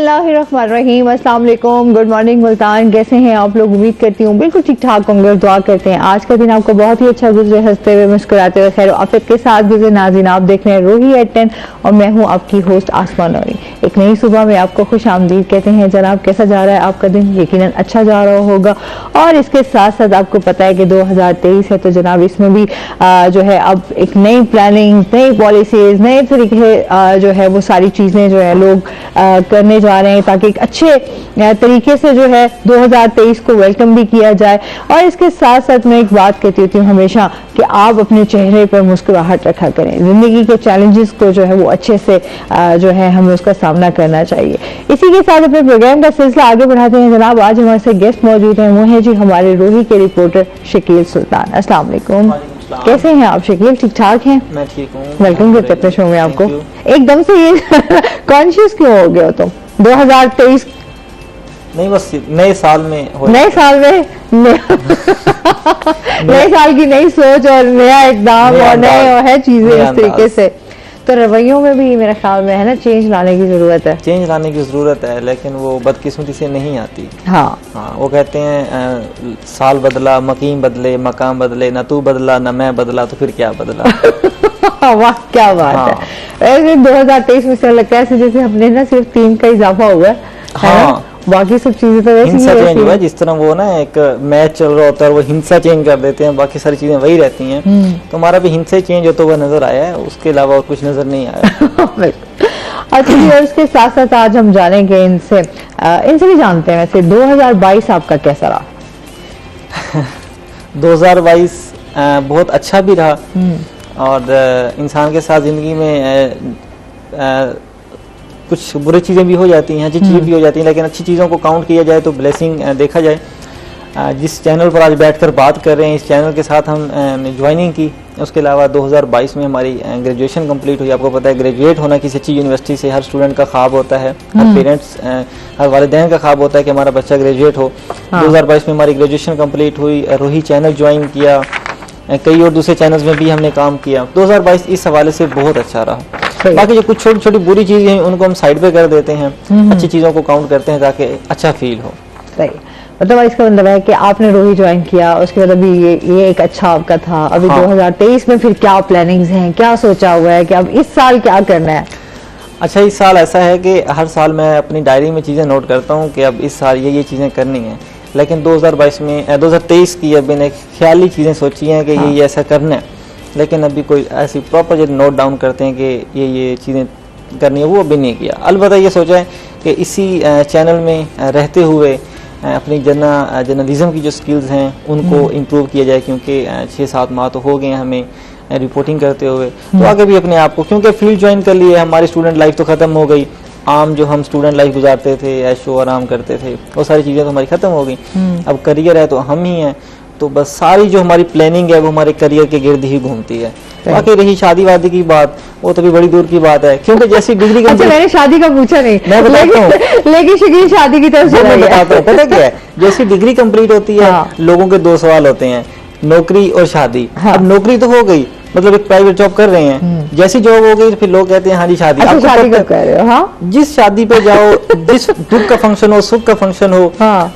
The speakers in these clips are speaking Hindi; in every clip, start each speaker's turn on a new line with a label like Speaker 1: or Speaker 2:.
Speaker 1: बिस्मिल्लाहिर्रहमानिर्रहीम, अस्सलाम वालेकुम, गुड मॉर्निंग मुल्तान। कैसे हैं आप लोग? उम्मीद करती हूँ बिल्कुल ठीक ठाक होंगे और दुआ करते हैं आज का दिन आपको बहुत ही अच्छा गुजरे, हंसते हुए मुस्कुराते हुए खैर आफियत के साथ गुजरे। नाज़रीन, आप देख रहे हैं रूही एट 10 और मैं हूँ आपकी होस्ट आसमा नूरी। एक नई सुबह में आपको खुश आमदीद कहते हैं। जनाब, कैसा जा रहा है आपका दिन? यकीनन अच्छा जा रहा होगा। और इसके साथ साथ आपको पता है कि 2023 है, तो जनाब इसमें भी जो है अब एक नई प्लानिंग, नई पॉलिसीज, नए तरीके जो है वो सारी चीज़ें जो है लोग करने जा रहे हैं ताकि एक अच्छे तरीके से जो है 2023 को वेलकम भी किया जाए। और इसके साथ साथ मैं एक बात कहती होती हूँ हमेशा कि आप अपने चेहरे पर मुस्कुराहट रखा करें। जिंदगी के चैलेंजेस को जो है वो अच्छे से जो है हमें उसका सामना करना चाहिए। इसी के साथ अपने प्रोग्राम का सिलसिला आगे बढ़ाते हैं। जनाब, आज हमारे साथ गेस्ट मौजूद हैं, वो है जी हमारे रूही के रिपोर्टर शकील सुल्तान। अस्सलाम वालेकुम, कैसे हैं आप शकील? ठीक ठाक हैं?
Speaker 2: मैं ठीक हूँ।
Speaker 1: वेलकम करते अपने शो में आपको। एकदम से ये कॉन्शियस क्यों हो गए हो तुम? 2023
Speaker 2: नहीं, बस नए साल में
Speaker 1: नए साल में नए साल की नई सोच और नया इकदाम और नए है चीजें इस तरीके से, तो रवैयों में भी मेरे ख्याल में है ना चेंज लाने की जरूरत है।
Speaker 2: चेंज लाने की जरूरत है, लेकिन वो बदकिस्मती से नहीं आती।
Speaker 1: हाँ,
Speaker 2: वो कहते हैं साल बदला मकीम बदले, मकाम बदले, ना तू बदला ना मैं बदला, तो फिर क्या बदला।
Speaker 1: वाह, क्या बात है। 2023 में से लगता है जैसे हमने ना सिर्फ 3 का इजाफा हुआ है। हाँ, बाकी सब चीजें तो वैसे
Speaker 2: हिंसा चेंज हुआ है। जिस तरह वो ना एक मैच चल रहा होता है और वो हिंसा चेंज कर देते हैं, बाकी सारी चीजें वही रहती हैं। तो हमारा भी हिंसा चेंज होता हुआ नजर आया है, उसके अलावा और कुछ नजर नहीं आया।
Speaker 1: अच्छा जी, और इसके साथ साथ आज हम जानेंगे इनसे भी जानते हैं वैसे 2022 आपका कैसा रहा?
Speaker 2: 2022 बहुत अच्छा भी रहा और इंसान के साथ जिंदगी में कुछ बुरी चीज़ें भी हो जाती हैं, अच्छी चीज़ें भी हो जाती हैं, लेकिन अच्छी चीज़ों को काउंट किया जाए तो ब्लेसिंग देखा जाए। जिस चैनल पर आज बैठकर बात कर रहे हैं, इस चैनल के साथ हम ज्वाइनिंग की। उसके अलावा 2022 में हमारी ग्रेजुएशन कंप्लीट हुई। आपको पता है ग्रेजुएट होना किसी अच्छी यूनिवर्सिटी से हर स्टूडेंट का ख्वाब होता है, हर पेरेंट्स हर वालिदैन का ख्वाब होता है कि हमारा बच्चा ग्रेजुएट हो। 2022 में हमारी ग्रेजुएशन कंप्लीट हुई, रूही चैनल ज्वाइन किया, कई और दूसरे चैनल्स में भी हमने काम किया। 2022 इस हवाले से बहुत अच्छा रहा। बाकी जो कुछ छोटी छोटी बुरी चीजें हैं उनको हम साइड पे कर देते हैं, अच्छी चीजों को काउंट करते हैं ताकि अच्छा फील हो।
Speaker 1: सही, मतलब इसका मतलब है कि आपने रूही ज्वाइन किया, उसके बाद अभी ये एक अच्छा आपका था। अभी 2023 में फिर क्या प्लानिंग्स हैं, क्या सोचा हुआ है कि अब इस साल क्या करना है?
Speaker 2: अच्छा, इस साल ऐसा है कि हर साल मैं अपनी डायरी में चीजें नोट करता हूँ कि अब इस साल ये चीजें करनी है, लेकिन 2023 की अब मैंने ख्याली चीजें सोची हैं कि ये ऐसा करना है, लेकिन अभी कोई ऐसी प्रॉपर जो नोट डाउन करते हैं कि ये चीज़ें करनी है वो अभी नहीं किया। अलबत्ता ये सोचा है कि इसी चैनल में रहते हुए अपनी जर्नलिज्म की जो स्किल्स हैं उनको इम्प्रूव किया जाए, क्योंकि 6-7 माह तो हो गए हैं हमें रिपोर्टिंग करते हुए। तो आगे भी अपने आप को, क्योंकि फील्ड ज्वाइन कर लिए, हमारी स्टूडेंट लाइफ तो ख़त्म हो गई। आम जो हम स्टूडेंट लाइफ गुजारते थे, ऐशो आराम करते थे, वो सारी चीज़ें तो हमारी ख़त्म हो गई। अब करियर है तो हम ही हैं, तो बस सारी जो हमारी प्लानिंग है वो हमारे करियर के गिर्द ही घूमती है। बाकी रही शादी वादी की बात, वो तो भी बड़ी दूर की बात है, क्योंकि जैसी डिग्री
Speaker 1: अच्छा, मैंने शादी का पूछा नहीं,
Speaker 2: मैं बताता हूँ
Speaker 1: लेकिन शकील शादी की तरफ
Speaker 2: मैं बताता हूँ। पता क्या है, जैसी डिग्री कंप्लीट होती है लोगों के 2 सवाल होते हैं, नौकरी और शादी। अब नौकरी तो हो गई, मतलब एक प्राइवेट जॉब कर रहे हैं, जैसी जॉब हो गई फिर लोग कहते हैं हाँ जी शादी।
Speaker 1: अच्छा, शादी कब कर रहे हो? हाँ,
Speaker 2: जिस शादी पे जाओ, जिस दुख का फंक्शन हो, सुख का फंक्शन हो,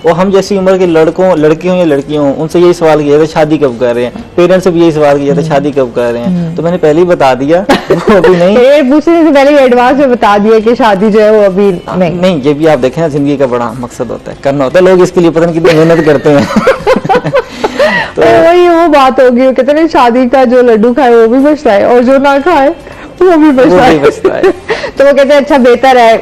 Speaker 2: वो हम जैसी उम्र के लड़के हों या लड़कियां हों, उनसे यही सवाल किया था शादी कब कर रहे हैं। पेरेंट्स से भी यही सवाल किया था शादी कब कर रहे हैं। तो मैंने पहले ही बता दिया, वो अभी नहीं।
Speaker 1: पूछने से पहले एडवांस में बता दिया कि शादी जो है वो अभी
Speaker 2: नहीं। ये भी आप देखें ना, जिंदगी का बड़ा मकसद होता है, करना होता है। लोग इसके लिए पता नहीं कितनी मेहनत करते हैं।
Speaker 1: तो वही वो बात होगी, वो कहते हैं शादी का जो लड्डू खाए वो भी बचता है और जो ना खाए वो भी बचता है। तो वो कहते हैं अच्छा बेहतर है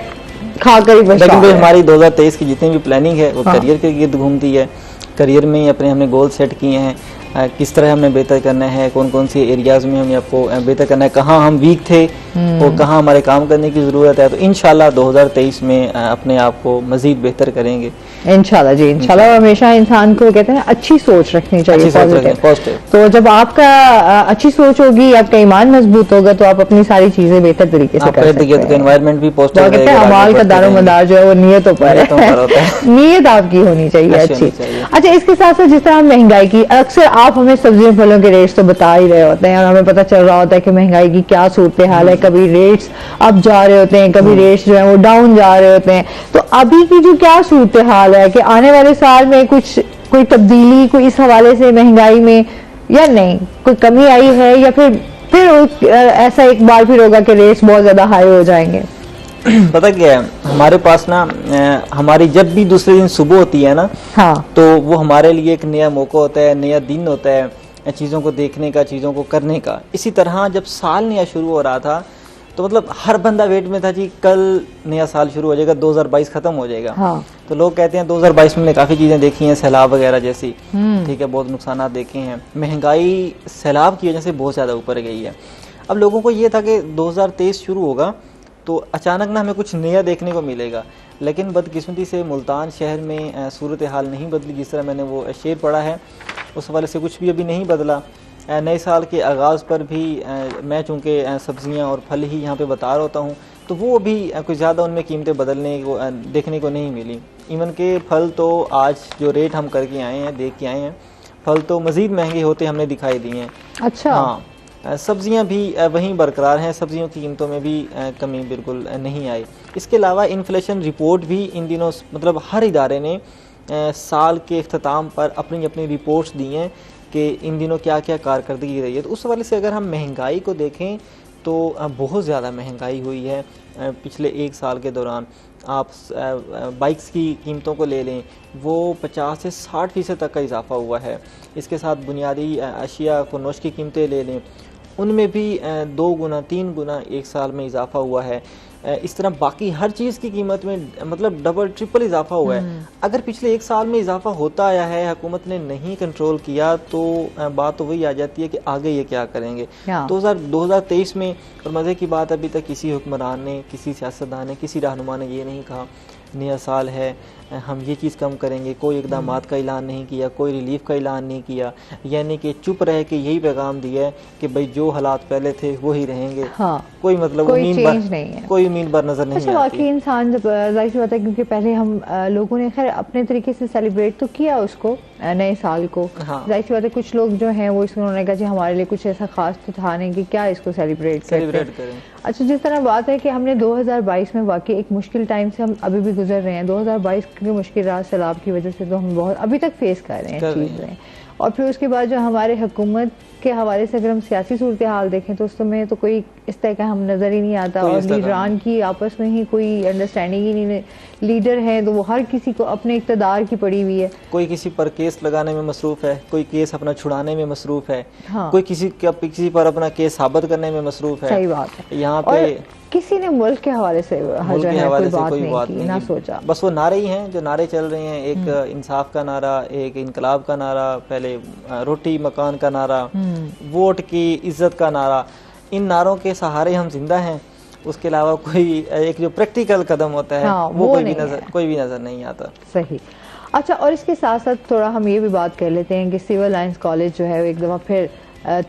Speaker 1: खाकर ही बचता है।
Speaker 2: लेकिन हमारी 2023 की जितनी भी प्लानिंग है वो करियर के गिर्द घूमती है। करियर में ही हमने गोल सेट किए हैं, किस तरह हमें बेहतर करना है, कौन कौन सी एरियाज में हमें आपको बेहतर करना है, कहाँ हम वीक थे और कहाँ हमारे काम करने की ज़रूरत है। तो इंशाल्लाह 2023 में अपने आप को मज़ीद बेहतर करेंगे इंशाल्लाह
Speaker 1: जी। इंशाल्लाह हमेशा इंसान को कहते हैं अच्छी सोच रखनी चाहिए, पॉजिटिव। तो जब आपका अच्छी सोच होगी, आपका ईमान मजबूत होगा, तो आप अपनी सारी चीजें बेहतर तरीके से कर सकते हैं।
Speaker 2: एनवायरनमेंट भी पॉजिटिव
Speaker 1: रहेगा। अमाल का दारोमदार जो है वो नियतों पर है। नियत आपकी होनी चाहिए अच्छी। अच्छा, इसके साथ साथ जिस तरह महंगाई की, अक्सर आप हमें सब्जियों फलों के रेट्स तो बता ही रहे होते हैं और हमें पता चल रहा होता है कि महंगाई की क्या सूरत हाल है, कभी रेट्स अप जा रहे होते हैं, कभी रेट्स जो है वो डाउन जा रहे होते हैं। तो अभी की जो क्या सूरत हाल है कि आने वाले साल में कोई तब्दीली कोई इस हवाले से महंगाई में या नहीं, कोई कमी आई है या फिर ऐसा एक बार फिर होगा कि रेट्स बहुत ज्यादा हाई हो जाएंगे?
Speaker 2: पता क्या है, हमारे पास ना हमारी जब भी दूसरे दिन सुबह होती है ना,
Speaker 1: हाँ,
Speaker 2: तो वो हमारे लिए एक नया मौका होता है, नया दिन होता है चीज़ों को देखने का, चीज़ों को करने का। इसी तरह जब साल नया शुरू हो रहा था तो मतलब हर बंदा वेट में था जी कल नया साल शुरू हो जाएगा, 2022 खत्म हो जाएगा।
Speaker 1: हाँ।
Speaker 2: तो लोग कहते हैं 2022 में हमने काफ़ी चीज़ें देखी हैं, सैलाब वगैरह जैसी, ठीक है, बहुत नुकसान देखे हैं, महंगाई सैलाब की वजह से बहुत ज़्यादा ऊपर गई है। अब लोगों को ये था कि 2023 शुरू होगा तो अचानक ना हमें कुछ नया देखने को मिलेगा, लेकिन बदकिस्मती से मुल्तान शहर में सूरत हाल नहीं बदली। जिस तरह मैंने वो शेर पढ़ा है उस हवाले से कुछ भी अभी नहीं बदला। नए साल के आगाज़ पर भी मैं चूँकि सब्ज़ियाँ और फल ही यहाँ पे बता रहा होता हूँ, तो वो भी कुछ ज़्यादा उनमें कीमतें बदलने को देखने को नहीं मिली। इवन के फल तो आज जो रेट हम करके आए हैं, देख के आए हैं, फल तो मज़ीद महंगे होते हमने दिखाई दिए हैं।
Speaker 1: अच्छा।
Speaker 2: हाँ, सब्जियां भी वहीं बरकरार हैं, सब्जियों की कीमतों में भी कमी बिल्कुल नहीं आई। इसके अलावा इन्फ्लेशन रिपोर्ट भी इन दिनों मतलब हर इदारे ने साल के अख्ताम पर अपनी अपनी रिपोर्ट्स दी हैं कि इन दिनों क्या क्या कारकर्दगी रही है। तो उस हवाले से अगर हम महंगाई को देखें तो बहुत ज़्यादा महंगाई हुई है पिछले एक साल के दौरान। आप बाइक्स की कीमतों को ले लें, वो 50 से 60% तक का इजाफा हुआ है। इसके साथ बुनियादी अशिया फरोश की कीमतें ले लें, उनमें भी 2 गुना 3 गुना एक साल में इजाफा हुआ है। इस तरह बाकी हर चीज़ की कीमत में मतलब डबल ट्रिपल इजाफा हुआ है। अगर पिछले एक साल में इजाफा होता आया है, हुकूमत ने नहीं कंट्रोल किया, तो बात तो वही आ जाती है कि आगे ये क्या करेंगे। 2023 में, और मज़े की बात, अभी तक किसी हुक्मरान ने, किसी सियासतदान ने, किसी रहनुमा ने ये नहीं कहा नया साल है हम ये चीज़ कम करेंगे। कोई इक़दामात का ऐलान नहीं किया, कोई रिलीफ का ऐलान नहीं किया, यानी कि चुप रह के यही पैगाम दिया है कि भाई जो हालात पहले थे वही रहेंगे।
Speaker 1: हाँ,
Speaker 2: कोई मतलब
Speaker 1: कोई चेंज नहीं है,
Speaker 2: कोई उम्मीद पर नजर नहीं आती।
Speaker 1: वाकई इंसान जब जाहिर सी बात है, क्योंकि पहले हम लोगों ने खैर अपने तरीके से सेलिब्रेट तो किया उसको, नए साल को।
Speaker 2: हाँ।
Speaker 1: जाहिर सी बात है कुछ लोग जो हैं वो इसको उन्होंने कहा जी हमारे लिए कुछ ऐसा खास तो था नहीं कि क्या इसको सेलिब्रेट करें। अच्छा, जिस तरह बात है कि हमने 2022 में वाकई एक मुश्किल टाइम से हम अभी भी गुजर रहे हैं। 2022 की मुश्किल रात सैलाब की वजह से तो हम बहुत अभी तक फेस कर रहे हैं चीज़ें। और फिर उसके बाद जो हमारे हुकूमत के हवाले से अगर हम सियासी सूरत हाल देखें तो उस समय तो कोई इस तरह का हम नज़र ही नहीं आता, और लीडरान की आपस में ही कोई अंडरस्टैंडिंग ही नहीं। लीडर है तो वो हर किसी को अपने इक़्तिदार की पड़ी हुई है, कोई
Speaker 2: किसी पर केस लगाने में मसरूफ़ है, कोई केस अपना छुड़ाने में मसरूफ़ है।
Speaker 1: हाँ।
Speaker 2: कोई किसी पर अपना केस साबित करने में मसरूफ़ है।
Speaker 1: सही बात है।
Speaker 2: यहाँ पे
Speaker 1: किसी ने मुल्क के हवाले से कोई बात नहीं ना सोचा,
Speaker 2: बस वो नारे ही हैं जो नारे चल रहे हैं। एक इंसाफ का नारा, एक इनकलाब का नारा, पहले रोटी मकान का नारा, वोट की इज्जत का नारा। इन नारों के सहारे हम जिंदा हैं, उसके अलावा कोई एक जो प्रैक्टिकल कदम होता है
Speaker 1: हाँ,
Speaker 2: वो कोई भी नजर नहीं आता।
Speaker 1: सही। अच्छा, और इसके साथ साथ थोड़ा हम ये भी बात कर लेते हैं कि सिविल लाइंस कॉलेज जो है एक दफ़ा फिर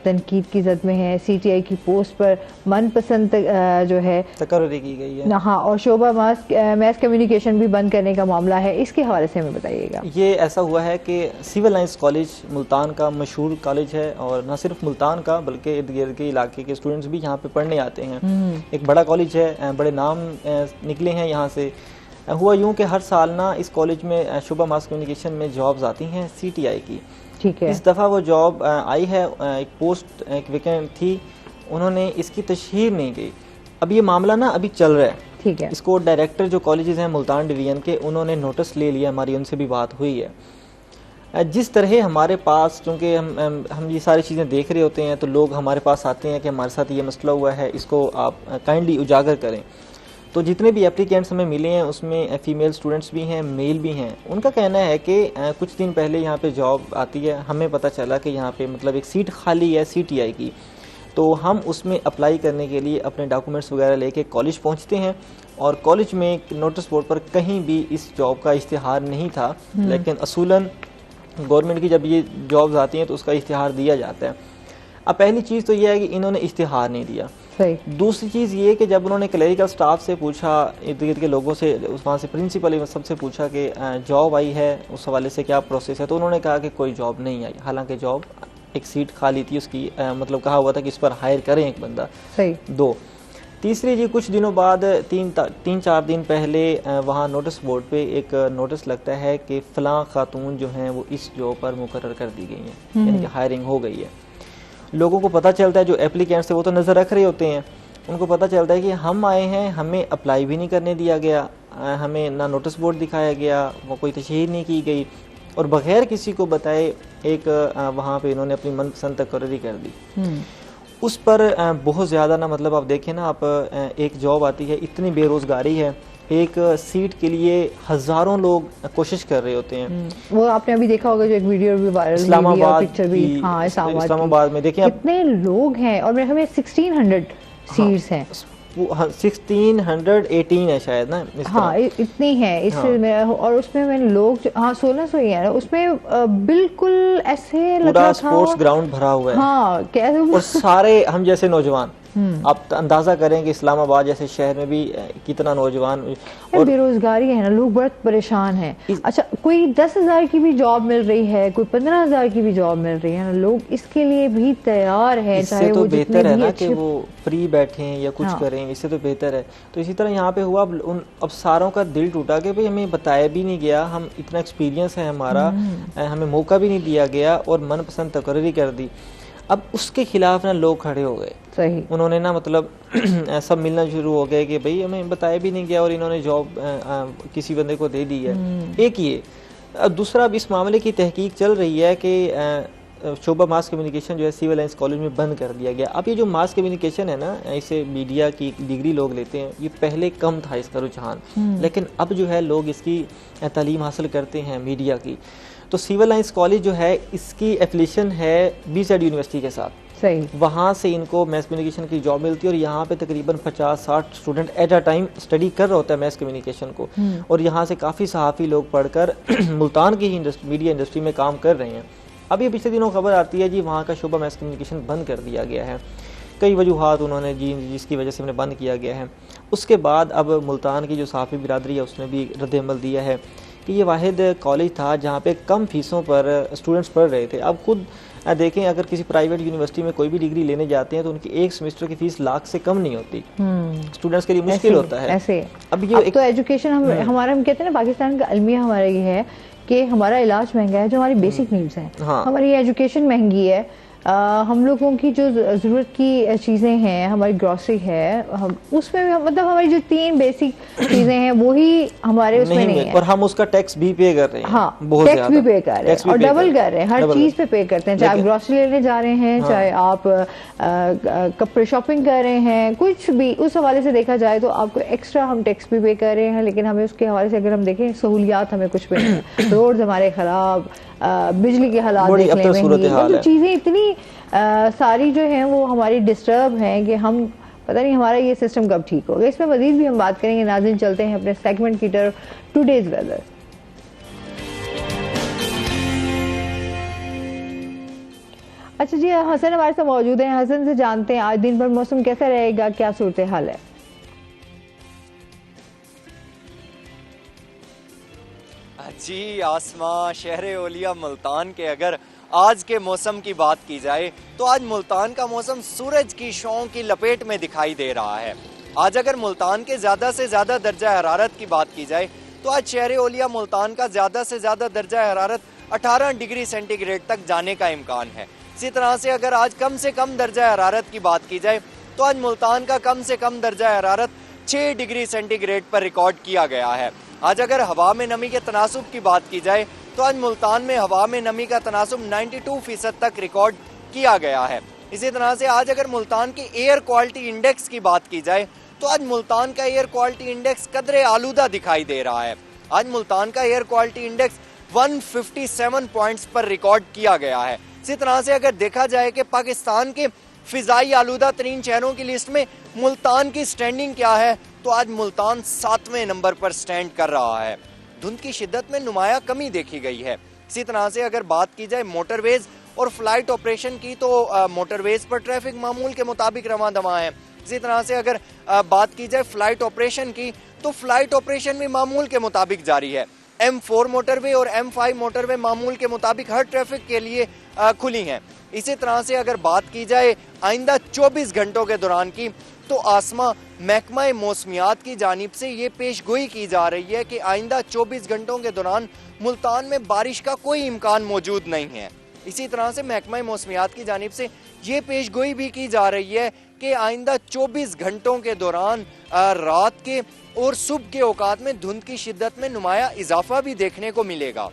Speaker 1: तनकीद की जद में है। CTI की पोस्ट पर मनपसंद जो है
Speaker 2: तकर्री की गई है।
Speaker 1: हाँ, और शोबा मैस कम्युनिकेशन भी बंद करने का मामला है, इसके हवाले से हमें बताइएगा।
Speaker 2: ये ऐसा हुआ है कि सिविल लाइंस कॉलेज मुल्तान का मशहूर कॉलेज है, और न सिर्फ मुल्तान का बल्कि इर्द गिर्द के इलाके के स्टूडेंट्स भी यहाँ पे पढ़ने आते हैं। एक बड़ा कॉलेज है, बड़े नाम निकले हैं यहाँ से। हुआ यूँ कि हर साल ना इस कॉलेज में शोबा मास कम्युनिकेशन में जॉब्स आती हैं CTI की।
Speaker 1: ठीक है।
Speaker 2: इस दफ़ा वो जॉब आई है, एक पोस्ट एक वैकेंट थी, उन्होंने इसकी तशहीर नहीं की। अब ये मामला ना अभी चल रहा है।
Speaker 1: ठीक है।
Speaker 2: इसको डायरेक्टर जो कॉलेजेस हैं मुल्तान डिवीज़न के, उन्होंने नोटिस ले लिया, हमारी उनसे भी बात हुई है। जिस तरह हमारे पास, क्योंकि हम ये सारी चीज़ें देख रहे होते हैं, तो लोग हमारे पास आते हैं कि हमारे साथ ये मसला हुआ है, इसको आप काइंडली उजागर करें। तो जितने भी एप्लीकेंट्स हमें मिले हैं उसमें फीमेल स्टूडेंट्स भी हैं, मेल भी हैं। उनका कहना है कि कुछ दिन पहले यहाँ पे जॉब आती है, हमें पता चला कि यहाँ पे मतलब एक सीट खाली है CTI की, तो हम उसमें अप्लाई करने के लिए अपने डॉक्यूमेंट्स वगैरह लेके कॉलेज पहुँचते हैं, और कॉलेज में नोटिस बोर्ड पर कहीं भी इस जॉब का इश्तिहार नहीं था। लेकिन असूलन गवर्नमेंट की जब ये जॉब्स आती हैं तो उसका इश्तिहार दिया जाता है। अब पहली चीज़ तो यह है कि इन्होंने इश्तिहार नहीं दिया। दूसरी चीज़ ये कि जब उन्होंने क्लरिकल स्टाफ से पूछा, इर्द गिर्द के लोगों से, वहाँ से प्रिंसिपल सबसे पूछा कि जॉब आई है, उस हवाले से क्या प्रोसेस है, तो उन्होंने कहा कि कोई जॉब नहीं आई, हालांकि जॉब एक सीट खाली थी उसकी, मतलब कहा हुआ था कि इस पर हायर करें एक बंदा।
Speaker 1: सही।
Speaker 2: 2, तीसरी जी कुछ दिनों बाद 3-4 दिन पहले वहाँ नोटिस बोर्ड पे एक नोटिस लगता है कि फ़लाँ खातून जो हैं वो इस जॉब पर मुकर्रर कर दी गई हैं, यानी कि हायरिंग हो गई है। लोगों को पता चलता है, जो एप्लीकेंट्स है वो तो नज़र रख रहे होते हैं, उनको पता चलता है कि हम आए हैं, हमें अप्लाई भी नहीं करने दिया गया, हमें ना नोटिस बोर्ड दिखाया गया, वो कोई तशहीर नहीं की गई, और बगैर किसी को बताए एक वहाँ पे इन्होंने अपनी मनपसंद तकर्री कर दी। उस पर बहुत ज़्यादा ना, मतलब आप देखें ना, आप एक जॉब आती है, इतनी बेरोज़गारी है, एक सीट के लिए हज़ारों लोग कोशिश कर रहे होते हैं।
Speaker 1: वो आपने अभी देखा होगा जो एक वीडियो भी वायरल
Speaker 2: इस्लामाबाद
Speaker 1: पिक्चर भी, हाँ
Speaker 2: इस्लामाबाद में देखिए
Speaker 1: कितने लोग हैं, और मेरे हमें 1600 सीट्स हैं।
Speaker 2: 1618 है शायद ना,
Speaker 1: हाँ इतनी है इसमें। हाँ। और उसमें मैंने लोग, हाँ 1600 ही है ना उसमें, बिल्कुल ऐसे लग रहा था
Speaker 2: स्पोर्ट्स ग्राउंड भरा हुआ है।
Speaker 1: हाँ कैसे,
Speaker 2: और सारे हम जैसे नौजवान, आप अंदाजा करें कि इस्लामाबाद जैसे शहर में भी कितना नौजवान, और
Speaker 1: बेरोजगारी है ना, लोग बहुत परेशान हैं। अच्छा, कोई 10,000 की भी जॉब मिल रही है, कोई 15,000 की भी जॉब मिल रही है ना, लोग इसके लिए भी तैयार है, चाहे
Speaker 2: तो
Speaker 1: वो
Speaker 2: बेहतर है ना कि वो फ्री बैठे हैं या कुछ करें, इससे तो बेहतर है। तो इसी तरह यहाँ पे हुआ, अब सारों का दिल टूटा कि भाई हमें बताया भी नहीं गया, हम इतना एक्सपीरियंस है हमारा, हमें मौका भी नहीं दिया गया और मनपसंद तकर्री कर दी। अब उसके खिलाफ ना लोग खड़े हो गए।
Speaker 1: सही।
Speaker 2: उन्होंने ना, मतलब सब मिलना शुरू हो गए कि भाई हमें बताया भी नहीं गया और इन्होंने जॉब किसी बंदे को दे दी है। एक ये, अब दूसरा, अब इस मामले की तहकीक चल रही है कि शोभा मास कम्युनिकेशन जो है सिविल लाइंस कॉलेज में बंद कर दिया गया। अब ये जो मास कम्युनिकेशन है ना, इसे मीडिया की डिग्री लोग लेते हैं, ये पहले कम था इसका रुझान, लेकिन अब जो है लोग इसकी तालीम हासिल करते हैं मीडिया की। तो सिविल लाइंस कॉलेज जो है इसकी एफिलिएशन है BCED यूनिवर्सिटी के साथ।
Speaker 1: सही।
Speaker 2: वहाँ से इनको मैस कम्युनिकेशन की जॉब मिलती है, और यहाँ पे तकरीबन 50-60 student at a time study कर रहा होता है मैस कम्युनिकेशन को, और यहाँ से काफ़ी सहाफ़ी लोग पढ़कर मुल्तान की ही मीडिया इंडस्ट्री में काम कर रहे हैं। अब ये पिछले दिनों खबर आती है जी वहाँ का शोबा मैस कम्युनिकेशन बंद कर दिया गया है। कई वजूहात उन्होंने जिसकी वजह से उन्हें बंद किया गया है। उसके बाद अब मुल्तान की जो सहाफ़ी बिरादरी है उसने भी रद्द-ए-अमल दिया है कि ये वाहिद कॉलेज था जहाँ पे कम फीसों पर स्टूडेंट्स पढ़ रहे थे। अब खुद देखें, अगर किसी प्राइवेट यूनिवर्सिटी में कोई भी डिग्री लेने जाते हैं तो उनकी एक सेमेस्टर की फीस लाख से कम नहीं होती। स्टूडेंट्स के लिए मुश्किल होता है
Speaker 1: ऐसे।
Speaker 2: अब ये
Speaker 1: तो एजुकेशन हमारा, हम कहते हैं ना, पाकिस्तान का अलमिया हमारा ये है कि हमारा इलाज महंगा है, जो हमारी बेसिक नीड्स हैं।
Speaker 2: हाँ।
Speaker 1: हमारी एजुकेशन महंगी है, हम लोगों की जो ज़रूरत की चीज़ें हैं, हमारी ग्रॉसरी है, उसमें मतलब हमारी जो 3 बेसिक चीज़ें हैं वही हमारे उसमें नहीं है,
Speaker 2: और हम उसका टैक्स भी पे कर रहे हैं।
Speaker 1: हाँ,
Speaker 2: बहुत
Speaker 1: टैक्स भी पे कर रहे हैं, और डबल कर रहे हैं, हर चीज़ पे करते हैं। चाहे आप ग्रॉसरी लेने जा रहे हैं, चाहे आप कपड़े शॉपिंग कर रहे हैं, कुछ भी, उस हवाले से देखा जाए तो आपको एक्स्ट्रा हम टैक्स भी पे कर रहे हैं। लेकिन हमें उसके हवाले से अगर हम देखें, सहूलियात हमें कुछ भी नहीं, रोड हमारे खराब, बिजली के हालात देख लें, मतलब चीज़ें इतनी सारी जो हैं वो हमारी डिस्टर्ब हैं कि हम पता नहीं हमारा ये सिस्टम कब ठीक होगा। इसमें मजीद भी हम बात करेंगे। नाज़रीन, चलते हैं अपने सेगमेंट की तरफ, टुडेज वेदर। अच्छा जी, हसन हमारे साथ मौजूद हैं। हसन से जानते हैं आज दिन भर मौसम कैसा रहेगा, क्या सूरत हाल है?
Speaker 3: जी आसमां, शहर ओलिया मुल्तान के अगर आज के मौसम की बात की जाए तो आज मुल्तान का मौसम सूरज की शॉं की लपेट में दिखाई दे रहा है। आज अगर मुल्तान के ज़्यादा से ज़्यादा दर्जा हरारत की बात की जाए तो आज शहर ओलिया मुल्तान का ज़्यादा से ज़्यादा दर्जा हरारत 18 डिग्री सेंटीग्रेड तक जाने का इम्कान है। इसी तरह से अगर आज कम से कम दर्जा हरारत की बात की जाए तो आज मुल्तान का कम से कम दर्जा हरारत 6 डिग्री सेंटीग्रेड पर रिकॉर्ड किया गया है। आज अगर हवा में नमी के तनासुब की बात की जाए तो आज मुल्तान में हवा में नमी का तनासुब 92% तक रिकॉर्ड किया गया है। इसी तरह से आज अगर मुल्तान के एयर क्वालिटी इंडेक्स की बात की जाए तो आज मुल्तान का एयर क्वालिटी इंडेक्स कदरे आलूदा दिखाई दे रहा है। आज मुल्तान का एयर क्वालिटी इंडेक्स 157 पॉइंट्स पर रिकॉर्ड किया गया है। इसी तरह से अगर देखा जाए कि पाकिस्तान के फिजाई आलूदा तरीन शहरों की लिस्ट में मुल्तान की स्टैंडिंग क्या है तो आज मुल्तान 7वें नंबर पर स्टैंड कर रहा है। धुंध की शिद्दत में नुमाया कमी देखी गई है। इसी तरह से अगर बात की जाए मोटरवेज और फ्लाइट ऑपरेशन की तो मोटरवेज पर ट्रैफिक मामूल के मुताबिक रवां दवा है। इसी तरह से अगर बात की जाए फ्लाइट ऑपरेशन की तो फ्लाइट ऑपरेशन भी मामूल के मुताबिक जारी है। M4 मोटरवे और M5 मोटरवे मामूल के मुताबिक हर ट्रैफिक के लिए खुली हैं। इसी तरह से अगर बात की जाए आइंदा 24 घंटों के दौरान की, तो आसमां महकमा मौसमियात की जानिब से ये पेशगोई की जा रही है कि आइंदा 24 घंटों के दौरान मुल्तान में बारिश का कोई इम्कान मौजूद नहीं है। इसी तरह से महकमा मौसमियात की जानिब से ये पेशगोई भी की जा रही है कि आइंदा 24 घंटों के दौरान रात के और सुबह के औकात में धुंध की शिद्दत में नुमाया इजाफा भी देखने को मिलेगा।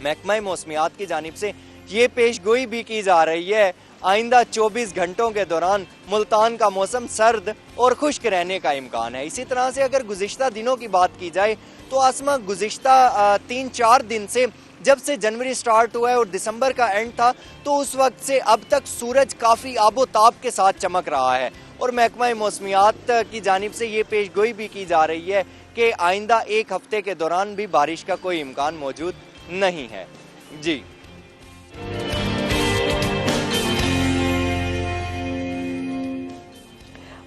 Speaker 3: महकमा मौसमियात की जानिब से ये पेशगोई भी की जा रही है आइंदा 24 घंटों के दौरान मुल्तान का मौसम सर्द और खुश्क रहने का इम्कान है। इसी तरह से अगर गुज़िश्ता दिनों की बात की जाए तो आसमां गुज़िश्ता 3-4 दिन से, जब से जनवरी स्टार्ट हुआ है और दिसंबर का एंड था, तो उस वक्त से अब तक सूरज काफ़ी आबोताब के साथ चमक रहा है। और महकमा मौसमियात की जानिब से ये पेशगोई भी की जा रही है कि आइंदा 1 हफ्ते के दौरान भी बारिश का कोई इम्कान मौजूद नहीं है। जी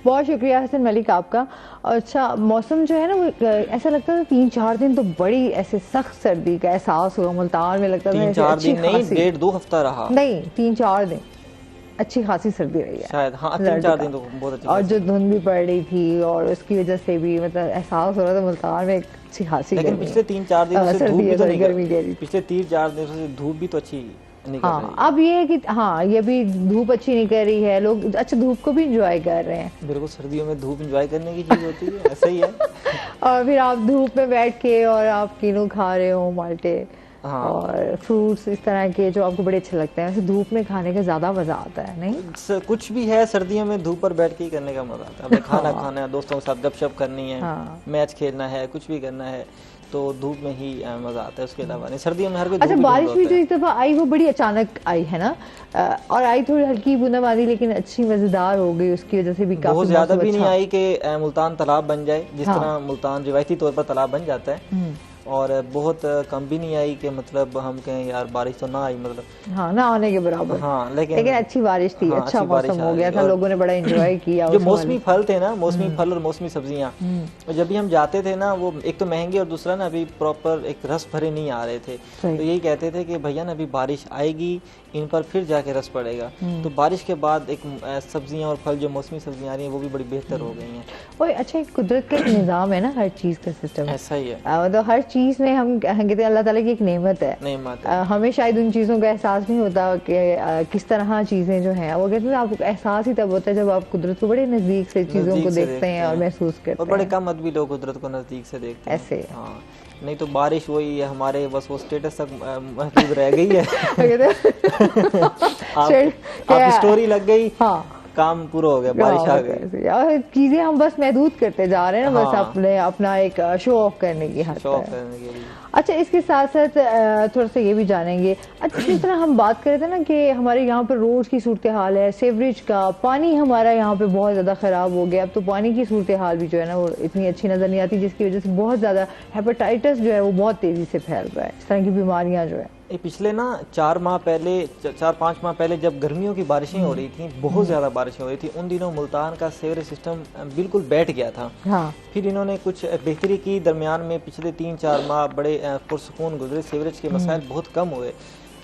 Speaker 1: बहुत शुक्रिया हसन मलिक आपका। अच्छा, मौसम जो है ना वो ऐसा लगता था 3-4 दिन तो बड़ी ऐसे सख्त सर्दी का एहसास हुआ मुल्तान में, लगता था
Speaker 2: 3-4 दिन नहीं, 1.5-2 हफ्ता रहा।
Speaker 1: नहीं, 3-4 दिन अच्छी खासी सर्दी रही है
Speaker 2: शायद। हाँ, 3-4 दिन तो बहुत अच्छी।
Speaker 1: और जो धुंध भी पड़ रही थी और उसकी वजह से भी मतलब एहसास हो रहा था मुल्तान में अच्छी खासी।
Speaker 2: लेकिन पिछले 3-4 दिनों से धूप भी तो नहीं,
Speaker 1: गर्मी
Speaker 2: पिछले 3-4 दिनों से धूप भी तो अच्छी नहीं कर रही।
Speaker 1: अब ये है कि हाँ, ये भी धूप अच्छी नहीं कर रही है, लोग अच्छा धूप को भी इंजॉय कर रहे हैं।
Speaker 2: बिल्कुल, सर्दियों में धूप इंजॉय करने की चीज होती है, ऐसा ही है।
Speaker 1: और फिर आप धूप में बैठ के और आप किनू खा रहे हो, माल्टे
Speaker 2: हाँ।
Speaker 1: और फ्रूट्स इस तरह के जो आपको बड़े अच्छे लगते हैं, वैसे धूप में खाने का ज्यादा मजा आता है। नहीं,
Speaker 2: कुछ भी है, सर्दियों में धूप पर बैठ के ही करने का मजा आता है। हमें खाना खाना है, दोस्तों के साथ गपशप करनी है, मैच खेलना है, कुछ भी करना है, तो धूप में ही मजा आता है। उसके अलावा नहीं, सर्दियों में हर कोई।
Speaker 1: अच्छा, बारिश भी जो इस दफा आई वो बड़ी अचानक आई है ना, और आई थोड़ी हल्की बूंदाबांदी, लेकिन अच्छी मजेदार हो गई, उसकी वजह से भी काफी
Speaker 2: बहुत ज्यादा भी नहीं आई कि मुल्तान तालाब बन जाए, जिस तरह मुल्तान रिवायती तौर पर तालाब बन जाता है, और बहुत कम भी नहीं आई कि मतलब हम कहें यार बारिश तो ना आई, मतलब
Speaker 1: हाँ ना आने के बराबर।
Speaker 2: हाँ, लेकिन
Speaker 1: अच्छी बारिश थी।
Speaker 2: हाँ,
Speaker 1: अच्छा मौसम हो गया था, लोगों ने बड़ा एंजॉय किया।
Speaker 2: जो मौसमी फल थे ना, मौसमी फल और मौसमी सब्जियां, जब भी हम जाते थे ना, वो एक तो महंगे और दूसरा ना अभी प्रॉपर एक रस भरे नहीं आ रहे थे। तो यही कहते थे कि भैया ना अभी बारिश आएगी, इन पर फिर जाके रस पड़ेगा। तो बारिश के बाद एक सब्जियां और फल जो मौसमी सब्जियां आ रही हैं वो भी बड़ी बेहतर हो गई हैं।
Speaker 1: और अच्छा, एक कुदरत का निज़ाम है ना, हर चीज का सिस्टम
Speaker 2: ऐसा ही है।
Speaker 1: मतलब हर चीज में हम कहते हैं अल्लाह ताला की एक नेमत है। हमें शायद उन चीज़ों का एहसास नहीं होता कि किस तरह चीज़ें जो हैं, वो कहते हैं आपको एहसास ही तब होता है जब आप कुदरत को बड़े नज़दीक से चीज़ों को देखते हैं और महसूस करते हैं।
Speaker 2: और बड़े कम आदमी लोग कुदरत को नज़दीक से देखते हैं
Speaker 1: ऐसे।
Speaker 2: हाँ, नहीं तो बारिश वही है हमारे बस वो स्टेटस तक महदूद रह गई है। आप स्टोरी लग गई, हाँ, काम पूरा हो गया, बारिश आ गई,
Speaker 1: और चीजें हम बस महदूद करते जा रहे हैं ना, बस अपना एक शो ऑफ करने की हद है। अच्छा, इसके साथ साथ थोड़ा सा ये भी जानेंगे, अच्छा जिस तरह हम बात कर रहे थे ना कि हमारे यहाँ पर रोड की सूरत हाल है, सीवरेज का पानी हमारा यहाँ पे बहुत ज़्यादा ख़राब हो गया। अब तो पानी की सूरत हाल भी जो है ना वो इतनी अच्छी नज़र नहीं आती, जिसकी वजह से बहुत ज़्यादा हेपेटाइटिस जो है वो बहुत तेज़ी से फैल रहा है, इस तरह की बीमारियाँ जो है।
Speaker 2: पिछले ना 4-5 माह पहले जब गर्मियों की बारिशें हो रही थी, बहुत ज्यादा बारिशें हो रही थी, उन दिनों मुल्तान का सीवरेज सिस्टम बिल्कुल बैठ गया था।
Speaker 1: हाँ।
Speaker 2: फिर इन्होंने कुछ बेहतरी की, दरमियान में पिछले 3-4 माह बड़े पुरसुकून गुजरे, सीवरेज के मसाइल बहुत कम हुए,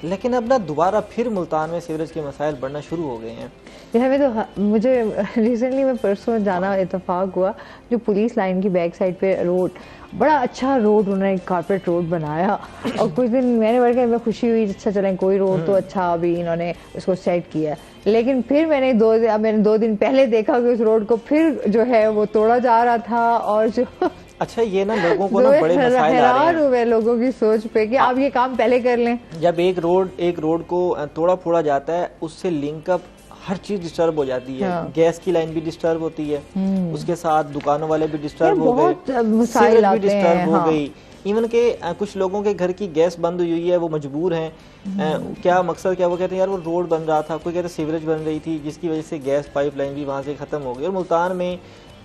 Speaker 2: लेकिन अब ना दोबारा फिर मुल्तान में सीवरेज के मसाइल बढ़ना शुरू हो गए हैं।
Speaker 1: हमें तो मुझे रिसेंटली में परसों जाना इत्तेफाक हुआ, जो पुलिस लाइन की बैक साइड पे रोड, बड़ा अच्छा रोड उन्होंने कारपेट रोड बनाया, और कुछ दिन मैंने बढ़ के मैं खुशी हुई, अच्छा चलें कोई रोड तो अच्छा अभी इन्होंने उसको सेट किया। लेकिन फिर मैंने 2 दिन पहले देखा कि उस रोड को फिर जो है वो तोड़ा जा रहा था, और जो
Speaker 2: अच्छा ये ना लोगों को ना बड़े मसाइल आ रहे हैं,
Speaker 1: हुए लोगों की सोच पे कि आप ये काम पहले कर लें।
Speaker 2: जब एक रोड को तोड़ा फोड़ा जाता है, उससे लिंकअप हर चीज डिस्टर्ब हो जाती है। हाँ। गैस की लाइन भी डिस्टर्ब होती है, उसके साथ दुकानों वाले भी डिस्टर्ब हो गए, सीवरेज भी डिस्टर्ब हो गई, इवन के कुछ लोगों के घर की गैस बंद हुई है, वो मजबूर हैं। क्या मकसद क्या, वो कहते हैं यार वो रोड बन रहा था, कोई कहते सीवरेज बन रही थी, जिसकी वजह से गैस पाइपलाइन भी वहाँ से खत्म हो गई। और मुल्तान में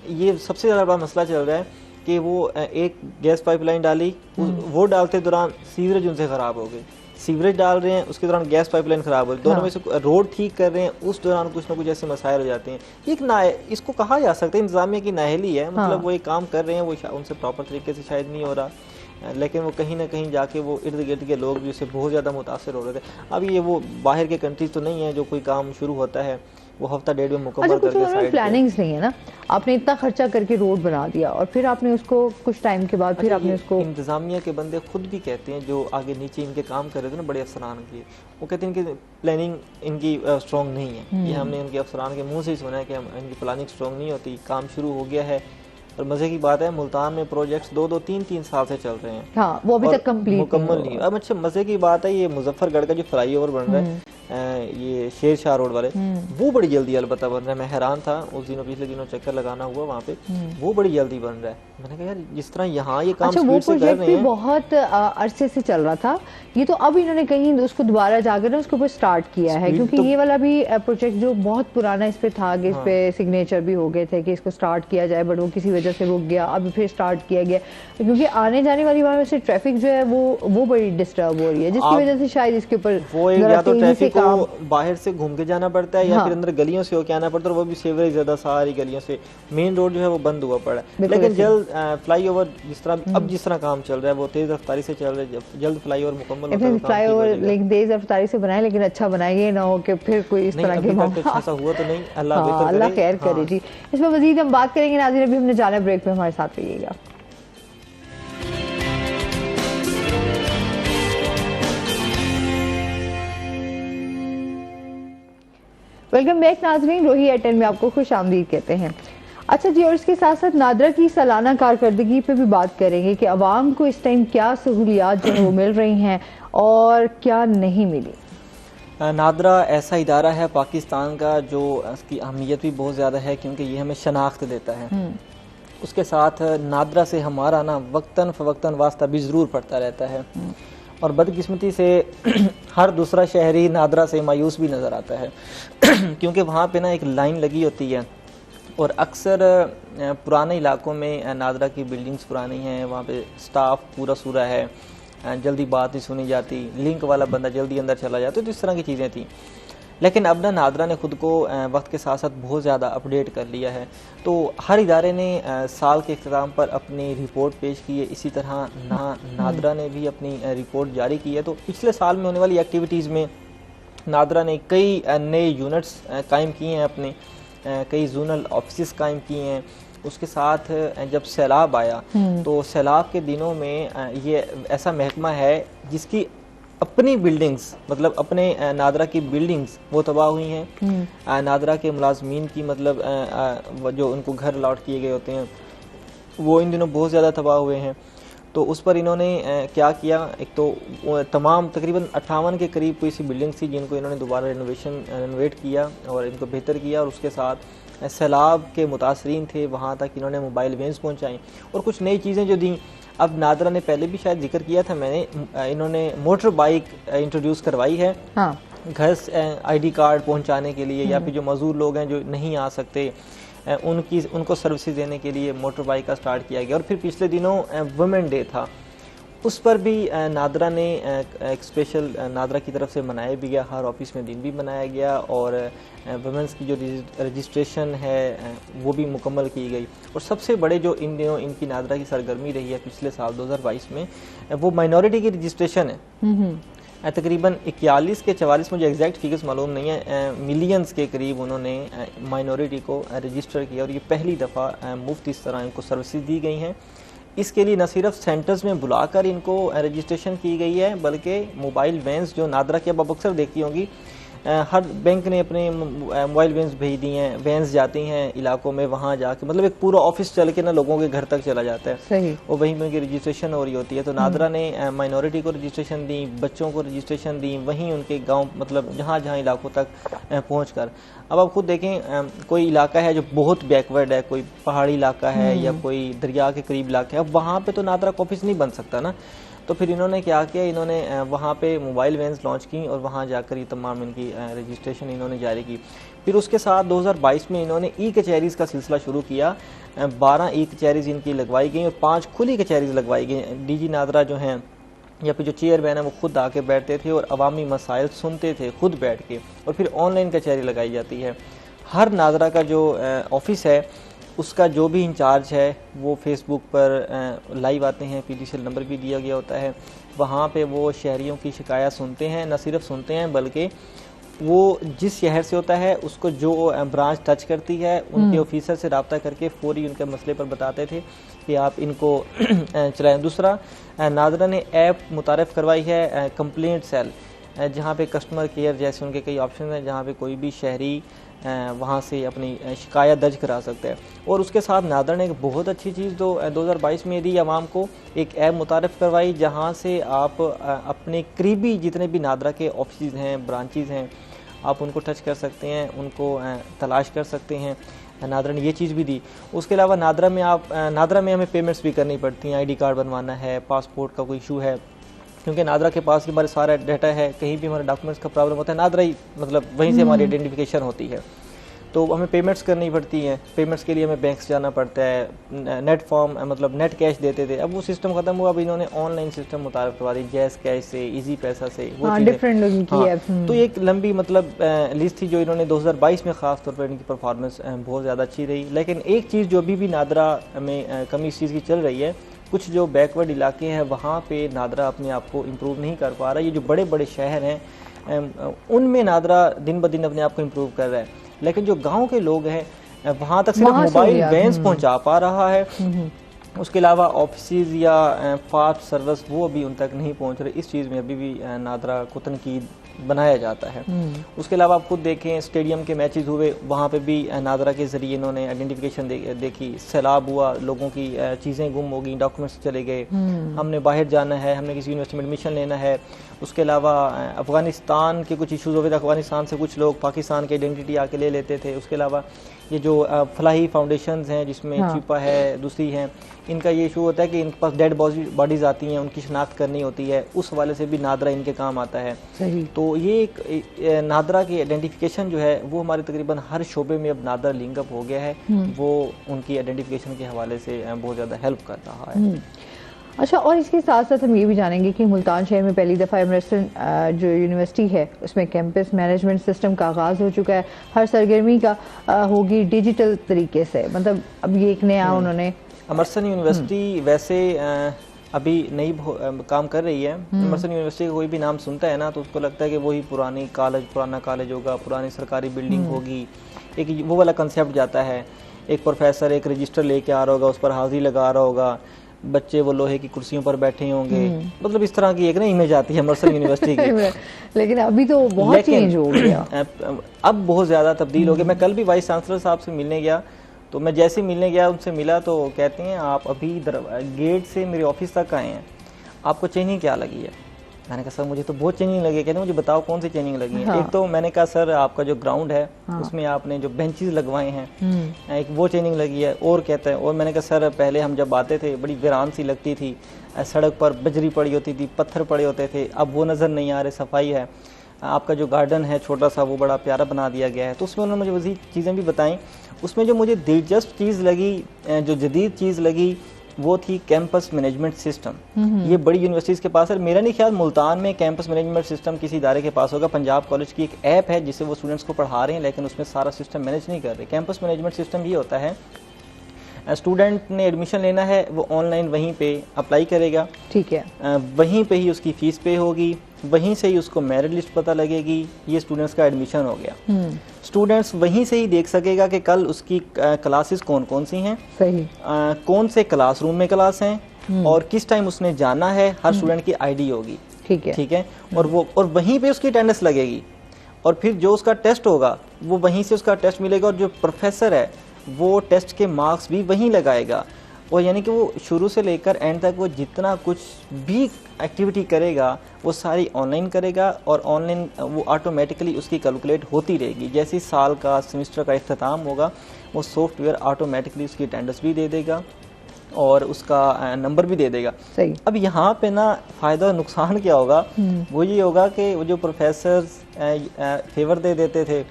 Speaker 2: ये सबसे ज़्यादा बड़ा मसला चल रहा है कि वो एक गैस पाइपलाइन डाली, वो डालते दौरान सीवरेज उनसे ख़राब हो गई, सीवरेज डाल रहे हैं उसके दौरान गैस पाइपलाइन खराब हो रही, दोनों में से रोड ठीक कर रहे हैं, उस दौरान कुछ ना कुछ ऐसे मसाइल हो जाते हैं। इसको कहा जा सकता है इंतजामिया की नाअहली है, मतलब वो एक काम कर रहे हैं, वो उनसे प्रॉपर तरीके से शायद नहीं हो रहा, लेकिन वो कहीं ना कहीं जाके वो इर्द गिर्द के लोग भी उससे बहुत ज़्यादा मुतासर हो रहे थे। अब ये वो बाहर के कंट्रीज तो नहीं है जो कोई काम शुरू होता है वो हफ्ता डेढ़ में मुकम्मल
Speaker 1: अच्छा, कुछ
Speaker 2: करके साइड पे।
Speaker 1: प्लानिंग्स नहीं है ना, आपने इतना खर्चा करके रोड बना दिया और फिर आपने उसको कुछ टाइम के बाद फिर आपने उसको
Speaker 2: इंतजामिया के बंदे खुद भी कहते हैं जो आगे नीचे इनके काम कर रहे थे ना बड़े अफसरान की, वो कहते हैं कि प्लानिंग इनकी स्ट्रॉन्ग नहीं है। ये हमने इनके अफसरान के मुंह से ही सुना है कि इनकी प्लानिंग स्ट्रॉन्ग नहीं होती, काम शुरू हो गया है। और मज़े की बात है मुल्तान में प्रोजेक्ट्स 2-2, 3-3 साल से चल रहे हैं।
Speaker 1: हाँ, वो अभी तक कंप्लीट
Speaker 2: मुकम्मल नहीं। अब अच्छा मज़े की बात है ये मुजफ्फरगढ़ का जो फ्लाईओवर बन रहा है ये शेर शाह रोड वाले, वो बड़ी जल्दी अलबत्ता बन रहा है। मैं हैरान था उस दिनों पिछले दिनों चक्कर लगाना हुआ वहाँ पे, वो बड़ी जल्दी बन रहा है। मैंने कहा यार जिस तरह यहाँ ये काम
Speaker 1: अच्छा, वो प्रोजेक्ट भी बहुत अरसे से चल रहा था, ये तो अब इन्होंने कहीं उसको दोबारा जाकर ना उसके ऊपर स्टार्ट किया है, क्योंकि तो ये वाला भी प्रोजेक्ट जो बहुत पुराना इस पे था कि इस पे सिग्नेचर भी हो गए थे कि इसको स्टार्ट किया जाए, बट वो किसी वजह से रुक गया, अभी फिर स्टार्ट किया गया क्योंकि आने जाने वाली वहाँ से ट्रैफिक जो है वो बड़ी डिस्टर्ब हो रही है, जिसकी वजह से शायद इसके ऊपर
Speaker 2: वो या तो ट्रैफिक को बाहर से घूम के जाना पड़ता है या फिर अंदर गलियों से होके आना पड़ता है, और वो भी सेवरेज ज्यादा सारी गलियों से, मेन रोड जो है वो बंद हुआ पड़ा है। लेकिन जल्द फ्लाईओवर जिस तरह काम चल रहा है वो तेज रफ्तारी से चल रहा है, जल्द फ्लाईओवर मुकम्मल होगा तो
Speaker 1: फ्लाईओवर लेकिन तेज रफ्तारी से बनाए, लेकिन अच्छा बनाइए, ना हो कि फिर कोई इस तरह के
Speaker 2: ऐसा हुआ तो नहीं। अल्लाह
Speaker 1: खैर करे जी। इस पर मजीद हम बात करेंगे नाज़रीन, अभी हमने जाना ब्रेक में, हमारे साथ रहिएगा। वेलकम बैक नाजरीन, रोही एयरटेल में आपको खुश आमदीद कहते हैं। अच्छा जी, और इसके साथ साथ नादरा की सालाना कारकर्दगी पे भी बात करेंगे कि अवाम को इस टाइम क्या सहूलियात जो है वो मिल रही हैं और क्या नहीं मिली।
Speaker 2: नादरा ऐसा इदारा है पाकिस्तान का जो उसकी अहमियत भी बहुत ज़्यादा है क्योंकि ये हमें शनाख्त देता है। उसके साथ नादरा से हमारा ना वक्तन फ़वक्तन वास्ता भी ज़रूर पड़ता रहता है, और बदकिस्मती से हर दूसरा शहरी नादरा से मायूस भी नज़र आता है क्योंकि वहाँ पे ना एक लाइन लगी होती है, और अक्सर पुराने इलाकों में नादरा की बिल्डिंग्स पुरानी हैं, वहाँ पे स्टाफ पूरा सूरा है, जल्दी बात नहीं सुनी जाती, लिंक वाला बंदा जल्दी अंदर चला जाता है, तो इस तरह की चीज़ें थी। लेकिन अब ना नादरा ने ख़ुद को वक्त के साथ साथ बहुत ज़्यादा अपडेट कर लिया है। तो हर इदारे ने साल के इख्तिताम पर अपनी रिपोर्ट पेश की है, इसी तरह नादरा ने भी अपनी रिपोर्ट जारी की है। तो पिछले साल में होने वाली एक्टिविटीज़ में नादरा ने कई नए यूनिट्स कायम किए हैं, अपने कई जोनल ऑफिस कायम किए हैं। उसके साथ जब सैलाब आया तो सैलाब के दिनों में ये ऐसा महकमा है जिसकी अपनी बिल्डिंग्स, मतलब अपने नादरा की बिल्डिंग्स वो तबाह हुई हैं। नादरा के मुलाजमीन की मतलब जो उनको घर अलॉट किए गए होते हैं वो इन दिनों बहुत ज़्यादा तबाह हुए हैं। तो उस पर इन्होंने क्या किया, एक तो तमाम तकरीबन 58 के करीब कोई सी बिल्डिंग्स थी जिनको इन्होंने दोबारा रेनोवेट किया और इनको बेहतर किया, और उसके साथ सैलाब के मुतासरीन थे वहाँ तक इन्होंने मोबाइल वैन्स पहुँचाई और कुछ नई चीज़ें जो दी। अब नादरा ने पहले भी शायद जिक्र किया था मैंने, इन्होंने मोटर बाइक इंट्रोड्यूस करवाई है। हाँ। घर ID कार्ड पहुँचाने के लिए, या फिर जो मजदूर लोग हैं जो नहीं आ सकते उनको सर्विसेज देने के लिए मोटर बाइक का स्टार्ट किया गया। और फिर पिछले दिनों वुमेन डे था, उस पर भी नादरा ने एक स्पेशल नादरा की तरफ से मनाया भी गया, हर ऑफिस में दिन भी मनाया गया, और वुमेंस की जो रजिस्ट्रेशन है वो भी मुकम्मल की गई। और सबसे बड़े जो इन दिनों इनकी नादरा की सरगर्मी रही है पिछले साल 2022 में, वो माइनॉरिटी की रजिस्ट्रेशन है। तकरीबन 41 के 44, मुझे एग्जैक्ट फिगर्स मालूम नहीं है, मिलियंस के करीब उन्होंने माइनॉरिटी को रजिस्टर किया, और ये पहली दफ़ा मुफ्त इस तरह इनको सर्विसेज दी गई हैं। इसके लिए न सिर्फ सेंटर्स में बुलाकर इनको रजिस्ट्रेशन की गई है, बल्कि मोबाइल वैन्स जो नादरा की अब अक्सर देखी होंगी, हर बैंक ने अपने मोबाइल वैन्स भेज दी हैं, वैन्स जाती हैं इलाकों में, वहाँ जाके मतलब एक पूरा ऑफिस चल के ना लोगों के घर तक चला जाता है। सही। और वहीं में उनकी रजिस्ट्रेशन हो रही होती है। तो नादरा ने माइनॉरिटी को रजिस्ट्रेशन दी, बच्चों को रजिस्ट्रेशन दी, वहीं उनके गाँव मतलब जहाँ जहाँ इलाकों तक पहुँच कर। अब आप खुद देखें, कोई इलाका है जो बहुत बैकवर्ड है, कोई पहाड़ी इलाका है या कोई दरिया के करीब इलाका है, अब वहाँ पे तो नादरा का ऑफिस नहीं बन सकता ना। तो फिर इन्होंने क्या किया, इन्होंने वहाँ पे मोबाइल वैन्स लॉन्च की और वहाँ जाकर ये तमाम इनकी रजिस्ट्रेशन इन्होंने जारी की। फिर उसके साथ 2022 में इन्होंने ई कचहरीज़ का सिलसिला शुरू किया। 12 ई कचहरीज़ इनकी लगवाई गई और 5 खुली कचहरीज़ लगवाई गई। DG नादरा जो हैं या फिर जो चेयरमैन है वो खुद आके बैठते थे और अवामी मसाइल सुनते थे खुद बैठ के, और फिर ऑनलाइन कचहरी लगाई जाती है। हर नादरा का जो ऑफिस है उसका जो भी इंचार्ज है वो फेसबुक पर लाइव आते हैं, PDCL नंबर भी दिया गया होता है, वहाँ पे वो शहरियों की शिकायत सुनते हैं, न सिर्फ सुनते हैं बल्कि वो जिस शहर से होता है उसको जो ब्रांच टच करती है उनके ऑफिसर से रब्ता करके फौरी उनके मसले पर बताते थे कि आप इनको चलाएं। दूसरा, नादरा ने ऐप मुतारफ़ करवाई है कंप्लेंट सेल, जहाँ पे कस्टमर केयर जैसे उनके कई ऑप्शन हैं जहाँ पे कोई भी शहरी वहाँ से अपनी शिकायत दर्ज करा सकते हैं। और उसके साथ नादरा ने एक बहुत अच्छी चीज़ 2022 में दी आवाम को, एक ऐप मुतारफ़ करवाई जहाँ से आप अपने करीबी जितने भी नादरा के ऑफिस हैं, ब्रांचेज़ हैं, आप उनको टच कर सकते हैं, उनको तलाश कर सकते हैं। नादरा ने ये चीज़ भी दी। उसके अलावा नादरा में हमें पेमेंट्स भी करनी पड़ती हैं, ID कार्ड बनवाना है, पासपोर्ट का कोई इशू है, क्योंकि नादरा के पास हमारे सारा डाटा है, कहीं भी हमारे डॉक्यूमेंट्स का प्रॉब्लम होता है नादरा ही मतलब वहीं से हमारी आइडेंटिफिकेशन होती है। तो हमें पेमेंट्स करनी पड़ती हैं, पेमेंट्स के लिए हमें बैंक से जाना पड़ता है, नेट फॉर्म मतलब नेट कैश देते थे, अब वो सिस्टम खत्म हुआ, अब इन्होंने ऑनलाइन सिस्टम मुतारफ़ करवा दी, जैस कैश से, इजी पैसा से, वो
Speaker 1: डिफरेंट लोगों की है।
Speaker 2: तो एक लंबी मतलब लिस्ट थी जो इन्होंने 2022 में ख़ास तौर पर इनकी परफॉर्मेंस बहुत ज़्यादा अच्छी रही। लेकिन एक चीज़ जो अभी भी नादरा में कमी इस चीज़ की चल रही है, कुछ जो बैकवर्ड इलाके हैं वहाँ पे नादरा अपने आप को इम्प्रूव नहीं कर पा रहा। ये जो बड़े बड़े शहर हैं उनमें नादरा दिन ब दिन अपने आप को इम्प्रूव कर रहा है, लेकिन जो गांव के लोग हैं वहाँ तक सिर्फ मोबाइल वैन्स पहुँचा पा रहा है। उसके अलावा ऑफिस या फास्ट सर्विस वो अभी उन तक नहीं पहुँच रहे। इस चीज़ में अभी भी नादरा को तनकीद बनाया जाता है। उसके अलावा आप खुद देखें, स्टेडियम के मैचेस हुए, वहाँ पे भी नादरा के ज़रिए इन्होंने आइडेंटिफिकेशन देखी, सैलाब हुआ, लोगों की चीज़ें गुम हो गई, डॉक्यूमेंट्स चले गए, हमने बाहर जाना है, हमने किसी यूनिवर्सिटी में एडमिशन लेना है। उसके अलावा अफ़गानिस्तान के कुछ इशूज़ हुए थे, अफ़गानिस्तान से कुछ लोग पाकिस्तान की आइडेंटिटी आके ले लेते थे। उसके अलावा ये जो फलाही फाउंडेशंस हैं जिसमें चिपा है, दूसरी हैं, इनका ये इशू होता है कि इनके पास डेड बॉडीज़ आती हैं, उनकी शनाख्त करनी होती है, उस हवाले से भी नादरा इनके काम आता है।
Speaker 1: सही।
Speaker 2: तो ये एक नादरा की आइडेंटिफिकेशन जो है वो हमारे तकरीबन हर शोबे में अब नादरा लिंकअप हो गया है, वो उनकी आइडेंटिफिकेशन के हवाले से बहुत ज़्यादा हेल्प कर रहा है।
Speaker 1: अच्छा, और इसके साथ साथ हम ये भी जानेंगे कि मुल्तान शहर में पहली दफ़ा एमरसन जो यूनिवर्सिटी है उसमें कैंपस मैनेजमेंट सिस्टम का आगाज़ हो चुका है, हर सरगर्मी का होगी डिजिटल तरीके से, मतलब अब ये एक नया उन्होंने
Speaker 2: एमरसन यूनिवर्सिटी वैसे अभी नई काम कर रही है। एमरसन यूनिवर्सिटी का कोई भी नाम सुनता है ना तो उसको लगता है कि वही पुराना कॉलेज होगा, पुरानी सरकारी बिल्डिंग होगी, एक वो वाला कंसेप्ट जाता है। एक प्रोफेसर एक रजिस्टर लेके आ रहा होगा, उस पर हाजिरी लगा रहा होगा, बच्चे वो लोहे की कुर्सियों पर बैठे होंगे, मतलब इस तरह की एक ना इमेज आती है एमरसन यूनिवर्सिटी की।
Speaker 1: लेकिन अभी तो बहुत चेंज हो गया,
Speaker 2: अब बहुत ज़्यादा तब्दील हो गया। मैं कल भी वाइस चांसलर साहब से मिलने गया, तो मैं जैसे मिलने गया उनसे मिला तो कहते हैं आप अभी गेट से मेरे ऑफिस तक आए हैं, आपको चेंजिंग क्या लगी है? मैंने कहा सर मुझे तो बहुत चेंजिंग लगी है। कहते मुझे बताओ कौन सी चेंजिंग लगी है?
Speaker 1: हाँ।
Speaker 2: एक तो मैंने कहा सर आपका जो ग्राउंड है उसमें आपने जो बेंचेस लगवाए हैं एक वो चेंजिंग लगी है। और कहते हैं, और मैंने कहा सर पहले हम जब आते थे बड़ी वीरान सी लगती थी, सड़क पर बजरी पड़ी होती थी, पत्थर पड़े होते थे, अब वो नज़र नहीं आ रहे, सफाई है। आपका जो गार्डन है छोटा सा वो बड़ा प्यारा बना दिया गया है। तो उसमें उन्होंने मुझे मज़ीद चीज़ें भी बताई। उसमें जो मुझे दिलचस्प चीज़ लगी, जो जदीद चीज़ लगी, वो थी कैंपस मैनेजमेंट सिस्टम। ये बड़ी यूनिवर्सिटीज़ के पास है, मेरा नहीं ख्याल मुल्तान में कैंपस मैनेजमेंट सिस्टम किसी इदारे के पास होगा। पंजाब कॉलेज की एक ऐप है जिससे वो स्टूडेंट्स को पढ़ा रहे हैं, लेकिन उसमें सारा सिस्टम मैनेज नहीं कर रहे। कैंपस मैनेजमेंट सिस्टम ये होता है, स्टूडेंट ने एडमिशन लेना है, वो ऑनलाइन वहीं पे अप्लाई करेगा,
Speaker 1: ठीक है,
Speaker 2: वहीं पे ही उसकी फ़ीस पे होगी, वहीं से ही उसको मेरिट लिस्ट पता लगेगी, ये स्टूडेंट्स का एडमिशन हो गया। स्टूडेंट्स वहीं से ही देख सकेगा कि कल उसकी क्लासेस कौन कौन सी हैं,
Speaker 1: सही,
Speaker 2: कौन से क्लासरूम में क्लास हैं और किस टाइम उसने जाना है। हर स्टूडेंट की ID होगी, ठीक है, और वहीं पे उसकी अटेंडेंस लगेगी, और फिर जो उसका टेस्ट होगा वो वहीं से उसका टेस्ट मिलेगा, और जो प्रोफेसर है वो टेस्ट के मार्क्स भी वहीं लगाएगा। और यानी कि वो शुरू से लेकर एंड तक वो जितना कुछ भी एक्टिविटी करेगा वो सारी ऑनलाइन करेगा, और ऑनलाइन वो ऑटोमेटिकली उसकी कैलकुलेट होती रहेगी। जैसे ही साल का सेमेस्टर का इख्तिताम होगा वो सॉफ्टवेयर ऑटोमेटिकली उसकी अटेंडेंस भी दे देगा और उसका नंबर भी दे देगा।
Speaker 1: सही।
Speaker 2: अब यहाँ पे ना फ़ायदा और नुकसान क्या होगा, वो ये होगा कि वो जो प्रोफेसर्स फेवर दे देते थे,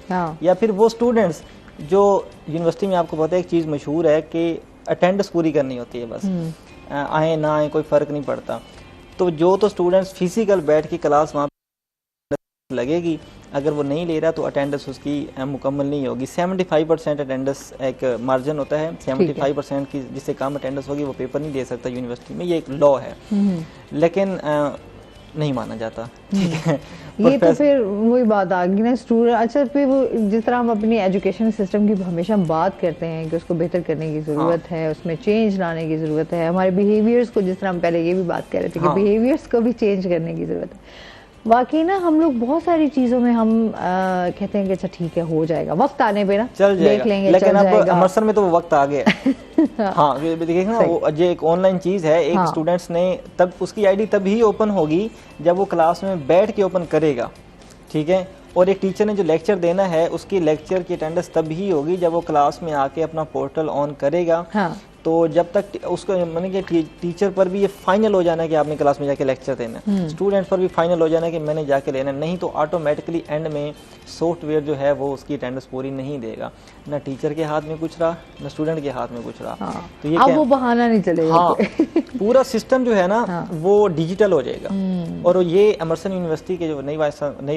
Speaker 2: या फिर वो स्टूडेंट्स जो यूनिवर्सिटी में, आपको पता है एक चीज़ मशहूर है कि अटेंडेंस पूरी करनी होती है, बस आए ना आए कोई फ़र्क नहीं पड़ता। तो जो तो स्टूडेंट्स फिजिकल बैठ के क्लास वहाँ लगेगी। अगर वो नहीं ले रहा तो अटेंडेंस उसकी मुकम्मल नहीं होगी। 75% अटेंडेंस एक मार्जिन होता है, 75% की जिससे कम अटेंडेंस होगी वो पेपर नहीं दे सकता यूनिवर्सिटी में, ये एक लॉ है। लेकिन नहीं माना जाता, ठीक है।
Speaker 1: ये तो फिर वही बात आ गई ना स्टूडेंट। अच्छा, फिर वो जिस तरह हम अपनी एजुकेशन सिस्टम की हमेशा हम बात करते हैं कि उसको बेहतर करने की ज़रूरत है, उसमें चेंज लाने की ज़रूरत है, हमारे बिहेवियर्स को, जिस तरह हम पहले ये भी बात कर रहे थे कि बिहेवियर्स को भी चेंज करने की ज़रूरत है। वाकई ना हम लोग बहुत सारी चीज़ों में हम कहते हैं कि अच्छा ठीक है हो जाएगा, वक्त आने पे ना
Speaker 2: चल
Speaker 1: देख लेंगे,
Speaker 2: लेकिन
Speaker 1: चल
Speaker 2: अब
Speaker 1: जाएगा।
Speaker 2: अमृतसर में तो वो वक्त आ गया। हाँ देखिए ना, वो ये एक ऑनलाइन चीज है। एक स्टूडेंट्स ने तब उसकी आईडी तभी ओपन होगी जब वो क्लास में बैठ के ओपन करेगा, ठीक है। और एक टीचर ने जो लेक्चर देना है उसकी लेक्चर की अटेंडेंस तभी होगी जब वो क्लास में आके अपना पोर्टल ऑन करेगा। तो जब तक उसको मैंने कि टीचर पर भी ये फाइनल हो जाना है कि आपने क्लास में जाके लेक्चर देना है, स्टूडेंट पर भी फाइनल हो जाना है कि मैंने जाके लेना है, नहीं तो ऑटोमेटिकली एंड में सॉफ्टवेयर जो है वो उसकी अटेंडेंस पूरी नहीं देगा। ना टीचर के हाथ में कुछ रहा, ना स्टूडेंट के हाथ में कुछ रहा। तो ये
Speaker 1: अब वो बहाना नहीं चलेगा।
Speaker 2: हाँ, पूरा सिस्टम जो है ना वो डिजिटल हो जाएगा। और ये अमरसन यूनिवर्सिटी के जो नई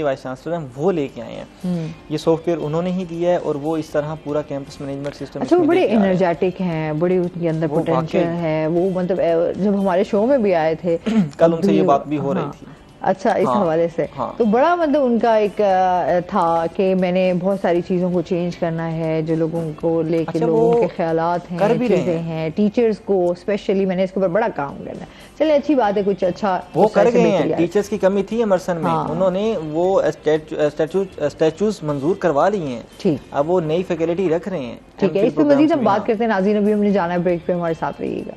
Speaker 2: वाइस चांसलर हैं वो लेके आए हैं, ये सॉफ्टवेयर उन्होंने ही दिया है और वो इस तरह पूरा कैंपस मैनेजमेंट सिस्टम।
Speaker 1: अच्छा, वो बड़े एनर्जेटिक हैं, बड़ी उनके अंदर पोटेंशियल है। वो मतलब जब हमारे शो में भी आए थे
Speaker 2: कल उनसे ये बात भी हो रही थी।
Speaker 1: अच्छा, इस हवाले से तो बड़ा मतलब उनका एक था कि मैंने बहुत सारी चीज़ों को चेंज करना है, जो लोगों को लेके लोगों के ख्यालात हैं, चीज़ें हैं, टीचर्स को स्पेशली मैंने इसके ऊपर बड़ा काम करना है। चलिए अच्छी बात है, कुछ अच्छा
Speaker 2: वो कर गए हैं। टीचर्स की कमी थी अमरसन में, उन्होंने वो स्टैचूज मंजूर करवा लिए हैं। ठीक, अब वो नई फैकल्टी रख रहे हैं।
Speaker 1: ठीक है, इस पर मजीद हम बात करते हैं। नाज़रीन, अभी हमने जाना है ब्रेक पे, हमारे साथ रहिएगा।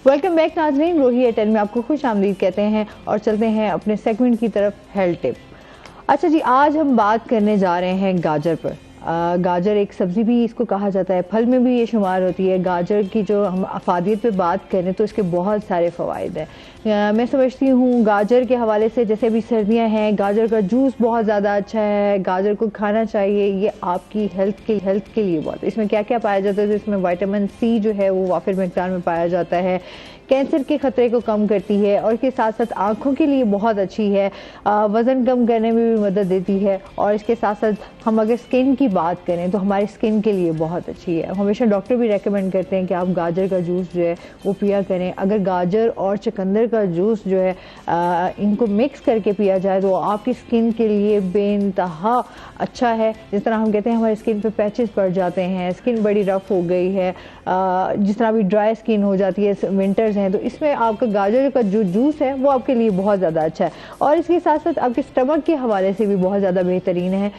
Speaker 1: वेलकम बैक नाज़रीन, रोही एयरटेल में आपको खुश आमदीद कहते हैं और चलते हैं अपने सेगमेंट की तरफ, हेल्थ टिप। अच्छा जी, आज हम बात करने जा रहे हैं गाजर पर। गाजर एक सब्ज़ी भी इसको कहा जाता है, फल में भी ये शुमार होती है। गाजर की जो हम अफादियत पे बात करें तो इसके बहुत सारे फ़वाइद हैं। मैं समझती हूँ गाजर के हवाले से, जैसे अभी सर्दियाँ हैं, गाजर का जूस बहुत ज़्यादा अच्छा है, गाजर को खाना चाहिए। ये आपकी हेल्थ के लिए बहुत, इसमें क्या क्या पाया जाता है, इसमें विटामिन सी जो है वो वाफिर मिकदार में पाया जाता है, कैंसर के खतरे को कम करती है और इसके साथ साथ आँखों के लिए बहुत अच्छी है, वज़न कम करने में भी मदद देती है। और इसके साथ साथ हम अगर स्किन की बात करें तो हमारी स्किन के लिए बहुत अच्छी है। हमेशा डॉक्टर भी रेकमेंड करते हैं कि आप गाजर का जूस जो है वो पिया करें। अगर गाजर और चुकंदर का जूस जो है इनको मिक्स करके पिया जाए तो आपकी स्किन के लिए बेइंतहा अच्छा है। जिस तरह हम कहते हैं हमारी स्किन पे पैचेस पड़ जाते हैं, स्किन बड़ी रफ हो गई है, जिस तरह भी ड्राई स्किन हो जाती है विंटर्स हैं, तो इसमें आपका गाजर का जो जूस है वो आपके लिए बहुत ज़्यादा अच्छा है। और इसके साथ साथ आपके स्टमक के हवाले से भी बहुत ज़्यादा बेहतरीन है।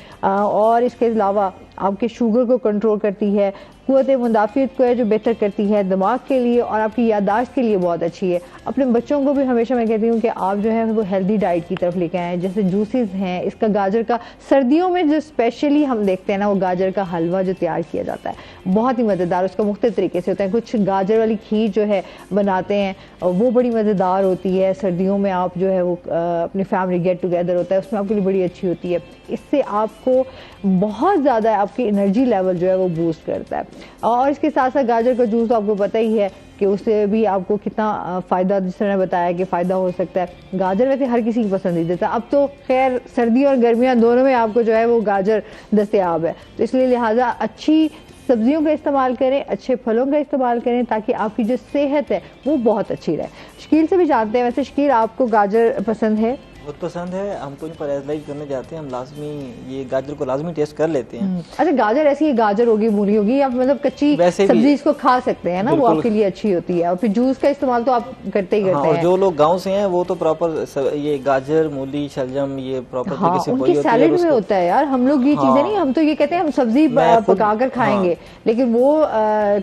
Speaker 1: और इसके अलावा आपके शुगर को कंट्रोल करती है, क़ुव्वत मुदाफ़ियत को है जो बेहतर करती है, दिमाग के लिए और आपकी याददाश्त के लिए बहुत अच्छी है। अपने बच्चों को भी हमेशा मैं कहती हूँ कि आप जो है वो हेल्दी डाइट की तरफ लेके आएँ, जैसे जूसेस हैं। इसका गाजर का सर्दियों में जो स्पेशली हम देखते हैं ना, वो गाजर का हलवा जो तैयार किया जाता है बहुत ही मज़ेदार, उसका मुख्तलिफ तरीके से होता है। कुछ गाजर वाली खीर जो है बनाते हैं वो बड़ी मज़ेदार होती है। सर्दियों में आप जो है वो अपनी फैमिली गेट टुगेदर होता है, उसमें आपके लिए बड़ी अच्छी होती है। इससे आपको बहुत ज़्यादा आपकी एनर्जी लेवल जो है वो बूस्ट करता है। और इसके साथ साथ गाजर का जूस तो आपको पता ही है कि उससे भी आपको कितना फ़ायदा, जिस तरह बताया कि फ़ायदा हो सकता है। गाजर वैसे हर किसी की पसंदीदा था, अब तो खैर सर्दी और गर्मियाँ दोनों में आपको जो है वो गाजर दस्तयाब है। तो इसलिए लिहाजा अच्छी सब्जियों का इस्तेमाल करें, अच्छे फलों का इस्तेमाल करें ताकि आपकी जो सेहत है वो बहुत अच्छी रहे। शकील से भी जानते हैं, वैसे शकील आपको गाजर पसंद है?
Speaker 2: बहुत पसंद है, हम तो इन पर एनालाइज करने जाते हैं, हम लाजमी ये गाजर को लाजमी टेस्ट कर लेते हैं।
Speaker 1: अच्छा, गाजर ऐसी गाजर होगी, मूली होगी, आप मतलब कच्ची सब्जी इसको खा सकते हैं ना, वो आपके लिए अच्छी होती है। और फिर जूस का इस्तेमाल तो आप करते ही करते हैं।
Speaker 2: जो लोग गांव से हैं वो तो प्रॉपर ये गाजर, मूली, शलजम ये प्रॉपर तरीके से
Speaker 1: उनकी सैलेड में होता है यार। हम लोग ये चीजें नहीं, हम तो ये कहते हैं हम सब्जी पकाकर खाएंगे, लेकिन वो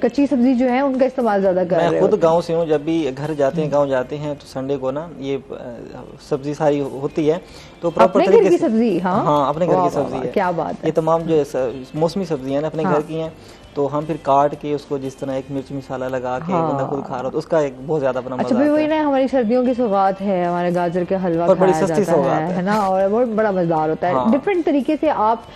Speaker 1: कच्ची सब्जी जो है उनका इस्तेमाल ज्यादा कर रहे हैं।
Speaker 2: मैं खुद गाँव से हूँ, जब भी घर जाते हैं, गाँव जाते हैं तो संडे को ना ये सब्जी सारी होती है तो प्रॉपर
Speaker 1: अपने घर
Speaker 2: तरीके
Speaker 1: की
Speaker 2: से
Speaker 1: सब्जी, हाँ
Speaker 2: अपने घर
Speaker 1: वाह,
Speaker 2: की
Speaker 1: वाह,
Speaker 2: सब्जी
Speaker 1: वाह,
Speaker 2: है।
Speaker 1: क्या बात है।
Speaker 2: ये तमाम जो मौसमी सब्जियां हैं ना अपने
Speaker 1: हाँ।
Speaker 2: घर की हैं, तो हम फिर काट के उसको जिस तरह एक मिर्च मसाला लगा के बंदा खुद खा रहा हो तो उसका एक बहुत ज्यादा अपना
Speaker 1: अच्छा
Speaker 2: मजा
Speaker 1: फिर
Speaker 2: आता
Speaker 1: वही
Speaker 2: है।
Speaker 1: ना, हमारी सर्दियों की सौगात है, हमारे गाजर का हलवा
Speaker 2: और बड़ी
Speaker 1: खाया
Speaker 2: सस्ती
Speaker 1: जाता
Speaker 2: सौगात
Speaker 1: है ना, और बहुत बड़ा मजेदार होता है।
Speaker 2: हाँ।
Speaker 1: डिफरेंट तरीके से आप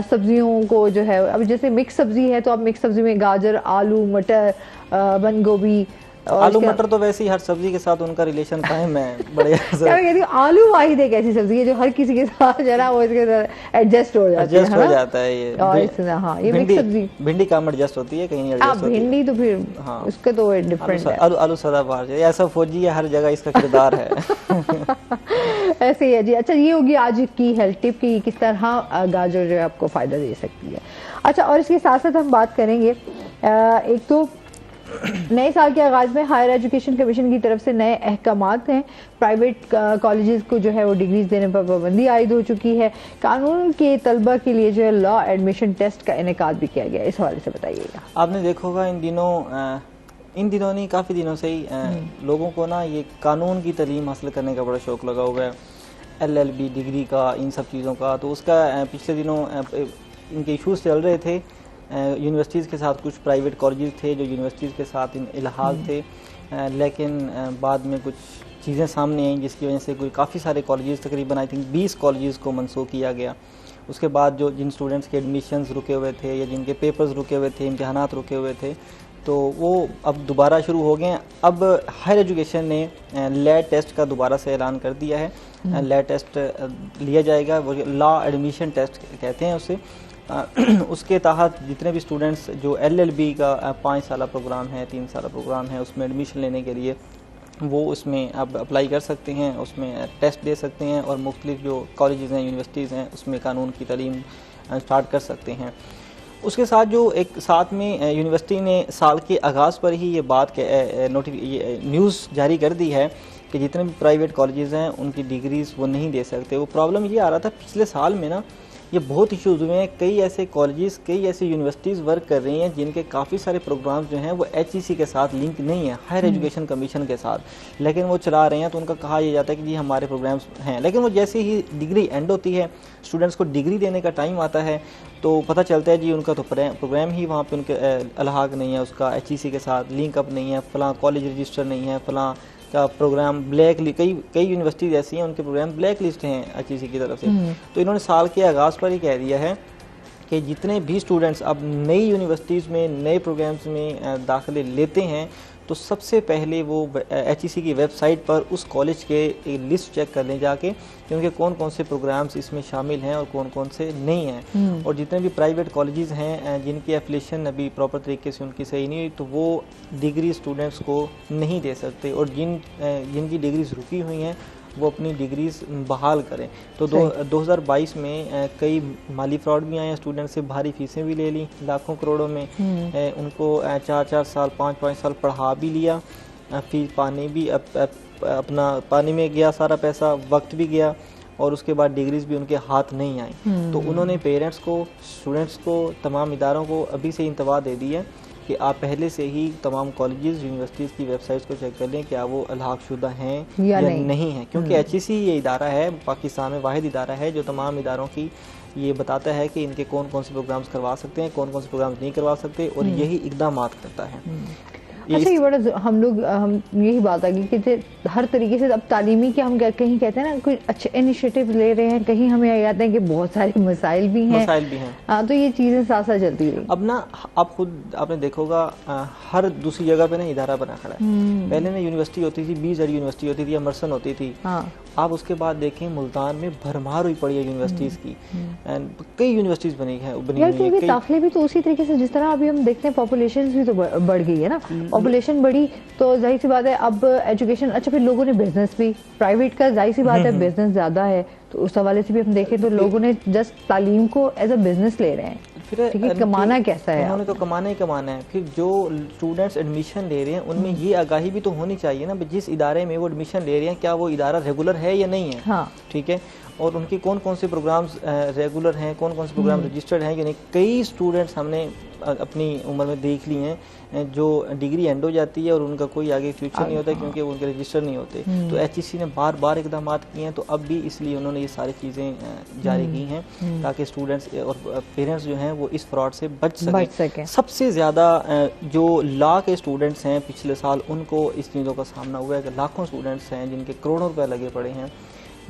Speaker 1: सब्जियों को जो है, अब जैसे मिक्स सब्जी है तो आप मिक्स सब्जी में गाजर, आलू, मटर, बंद गोभी और
Speaker 2: आलू
Speaker 1: इसके
Speaker 2: मटर तो वैसे ही हर सब्जी के साथ उनका रिलेशन कायम है बड़े
Speaker 1: क्या मैं कहती हूँ, आलू वाहिद एक ऐसी सब्जी है जो हर किसी के साथ जो है ना वो इसके अंदर एडजस्ट हो जाती
Speaker 2: एडजस्ट
Speaker 1: है
Speaker 2: हो
Speaker 1: ना।
Speaker 2: जाता है ये
Speaker 1: और इसमें हाँ ये मिक्स सब्जी,
Speaker 2: भिंडी काम एडजस्ट होती है, कहीं नहीं
Speaker 1: हाँ
Speaker 2: एडजस्ट होती है।
Speaker 1: भिंडी तो फिर
Speaker 2: हाँ।
Speaker 1: उसका तो डिफरेंट है।
Speaker 2: आलू सदाबहार है, ऐसा फौजी है, हर जगह इसका किरदार है।
Speaker 1: ऐसे ही है जी। अच्छा ये होगी आज की हेल्थ टिप की किस तरह गाजर जो है आपको फायदा दे सकती है। अच्छा और इसके साथ साथ हम बात करेंगे एक तो नए साल के आगाज में हायर एजुकेशन कमीशन की तरफ से नए अहकामात हैं। प्राइवेट कॉलेजेस को जो है वो डिग्रीज देने पर पाबंदी आयद हो चुकी है। कानून के तलबा के लिए जो है लॉ एडमिशन टेस्ट का इनेकाद भी किया गया, इस हवाले से बताइएगा।
Speaker 2: आपने देखा होगा इन दिनों नहीं काफ़ी दिनों से ही लोगों को ना ये कानून की तालीम हासिल करने का बड़ा शौक लगा हुआ है, LLB डिग्री का, इन सब चीज़ों का। तो उसका पिछले दिनों इनके इश्यूज चल रहे थे यूनिवर्सिटीज़ के साथ। कुछ प्राइवेट कॉलेजेस थे जो यूनिवर्सिटीज़ के साथ इल्हाक थे, लेकिन बाद में कुछ चीज़ें सामने आई जिसकी वजह से कोई काफ़ी सारे कॉलेजेस, तकरीबन आई थिंक 20 कॉलेजेस को मनसूख किया गया। उसके बाद जिन स्टूडेंट्स के एडमिशन्स रुके हुए थे या जिनके पेपर्स रुके हुए थे, इम्तहानात रुके हुए थे, तो वो अब दोबारा शुरू हो गए हैं। अब हायर एजुकेशन ने लैट टेस्ट का दोबारा से ऐलान कर दिया है। लैट टेस्ट लिया जाएगा, वो लॉ एडमिशन टेस्ट कहते हैं उसे। उसके तहत जितने भी स्टूडेंट्स जो LLB का 5 साल प्रोग्राम है, 3 साल प्रोग्राम है, उसमें एडमिशन लेने के लिए वो उसमें अब अप्लाई कर सकते हैं, उसमें टेस्ट दे सकते हैं और मुख्तलिफ जो कॉलेजेस हैं, यूनिवर्सिटीज़ हैं, उसमें कानून की तालीम स्टार्ट कर सकते हैं। उसके साथ जो एक साथ में यूनिवर्सिटी ने साल के आगाज़ पर ही ये बात न्यूज़ जारी कर दी है कि जितने भी प्राइवेट कॉलेजेस हैं उनकी डिग्रीज वो नहीं दे सकते। वो प्रॉब्लम ये आ रहा था पिछले साल में ना, ये बहुत इश्यूज हुए हैं। कई ऐसे कॉलेजेस, कई ऐसी यूनिवर्सिटीज़ वर्क कर रही हैं जिनके काफ़ी सारे प्रोग्राम्स जो हैं वो HEC के साथ लिंक नहीं है, हायर एजुकेशन कमीशन के साथ, लेकिन वो चला रहे हैं। तो उनका कहा यह जाता है कि जी हमारे प्रोग्राम्स हैं, लेकिन वो जैसे ही डिग्री एंड होती है, स्टूडेंट्स को डिग्री देने का टाइम आता है, तो पता चलता है जी उनका तो प्रोग्राम ही वहाँ पे उनके अलहाक नहीं है, उसका HEC के साथ लिंक अप नहीं है, फ़लाँ कॉलेज रजिस्टर नहीं है, फ़लाँ का प्रोग्राम ब्लैक लिस्ट, कई यूनिवर्सिटीज ऐसी हैं उनके प्रोग्राम ब्लैक लिस्ट हैं HEC की तरफ से। तो इन्होंने साल के आगाज़ पर ही कह दिया है कि जितने भी स्टूडेंट्स अब नई यूनिवर्सिटीज़ में नए प्रोग्राम्स में दाखिले लेते हैं तो सबसे पहले वो HEC की वेबसाइट पर उस कॉलेज के लिस्ट चेक कर लें जाके, क्योंकि कौन कौन से प्रोग्राम्स इसमें शामिल हैं और कौन कौन से नहीं हैं। और जितने भी प्राइवेट कॉलेजेस हैं जिनकी एफिलिएशन अभी प्रॉपर तरीके से उनकी सही नहीं हुई, तो वो डिग्री स्टूडेंट्स को नहीं दे सकते, और जिनकी डिग्रीज रुकी हुई हैं वो अपनी डिग्रीज बहाल करें। तो 2022 में कई माली फ्रॉड भी आए हैं, स्टूडेंट से भारी फीसें भी ले ली लाखों करोड़ों में, उनको 4-4 साल 5-5 साल पढ़ा भी लिया, फीस पानी भी अपना पानी में गया, सारा पैसा वक्त भी गया, और उसके बाद डिग्रीज भी उनके हाथ नहीं आई। तो उन्होंने पेरेंट्स को, स्टूडेंट्स को, तमाम इदारों को अभी से इंतबाह दे दी है कि आप पहले से ही तमाम कॉलेजेस, यूनिवर्सिटीज़ की वेबसाइट्स को चेक कर लें क्या वो अलहाक शुदा हैं या नहीं है, क्योंकि HEC ये इदारा है, पाकिस्तान में वाहिद इदारा है जो तमाम इदारों की ये बताता है कि इनके कौन कौन से प्रोग्राम्स करवा सकते हैं, कौन कौन से प्रोग्राम्स नहीं करवा सकते, और यही इकदाम करता है।
Speaker 1: अच्छा ये बड़ा हम यही बात आ गई कि हर तरीके से अब तालीमी के हम कहीं कहते हैं ना कोई अच्छे इनिशिएटिव ले रहे हैं, कहीं हमें याद है कि बहुत सारे मसाइल भी हैं, तो ये चीज़ें साथ साथ चलती रही।
Speaker 2: अब ना आप खुद आपने देखा होगा हर दूसरी जगह पे ना इदारा बना खड़ा है। पहले ना यूनिवर्सिटी होती थी, BZ यूनिवर्सिटी होती थी या मर्सन होती थी। आप उसके बाद देखें मुल्तान में भरमार हुई पड़ी है यूनिवर्सिटीज़ की, कई यूनिवर्सिटीज़ बनी हुई है।
Speaker 1: दाखिले भी तो उसी तरीके से जिस तरह अभी हम देखते हैं पॉपुलेशन भी तो बढ़ गई है ना, पॉपुलेशन बढ़ी तो जाहिर सी बात है अब एजुकेशन। अच्छा फिर लोगों ने बिजनेस भी, प्राइवेट का जाहिर सी बात है बिजनेस ज़्यादा है, तो उस हवाले से भी हम देखें तो लोगों ने जस्ट तालीम को एज अ बिजनेस ले रहे हैं। फिर कमाना कैसा है,
Speaker 2: उन्होंने तो कमाना ही कमाना है। फिर जो स्टूडेंट्स एडमिशन ले रहे हैं उनमें ये आगाही भी तो होनी चाहिए ना, जिस इदारे में वो एडमिशन ले रहे हैं क्या वो इदारा रेगुलर है या नहीं है। ठीक है, और उनके कौन कौन से प्रोग्राम्स रेगुलर हैं, कौन कौन से प्रोग्राम रजिस्टर्ड हैं, यानी कई स्टूडेंट्स हमने अपनी उम्र में देख ली हैं जो डिग्री एंड हो जाती है और उनका कोई आगे फ्यूचर नहीं होता क्योंकि वो उनके रजिस्टर नहीं होते। तो HEC ने बार बार इकदाम किए हैं, तो अब भी इसलिए उन्होंने ये सारी चीज़ें जारी की हैं ताकि स्टूडेंट्स और पेरेंट्स जो हैं वो इस फ्रॉड से बच सकें। सबसे ज़्यादा जो लॉ के स्टूडेंट्स हैं पिछले साल, उनको इस चीज़ों का सामना हुआ है कि लाखों स्टूडेंट्स हैं जिनके करोड़ों रुपए लगे पड़े हैं,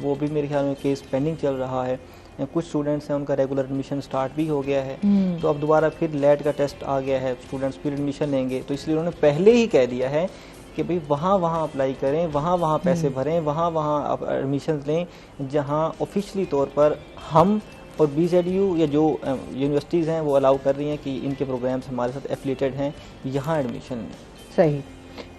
Speaker 2: वो भी मेरे ख्याल में केस पेंडिंग चल रहा है। कुछ स्टूडेंट्स हैं उनका रेगुलर एडमिशन स्टार्ट भी हो गया है, तो अब दोबारा फिर लेट का टेस्ट आ गया है, स्टूडेंट्स फिर एडमिशन लेंगे, तो इसलिए उन्होंने पहले ही कह दिया है कि भाई वहाँ अप्लाई करें, वहाँ पैसे भरें, वहाँ आप एडमिशन लें जहाँ ऑफिशियली तौर पर हम और BZU या जो यूनिवर्सिटीज़ हैं वो अलाउ कर रही हैं कि इनके प्रोग्राम्स हमारे साथ एफिलिएटेड हैं, यहाँ एडमिशन लें।
Speaker 1: सही।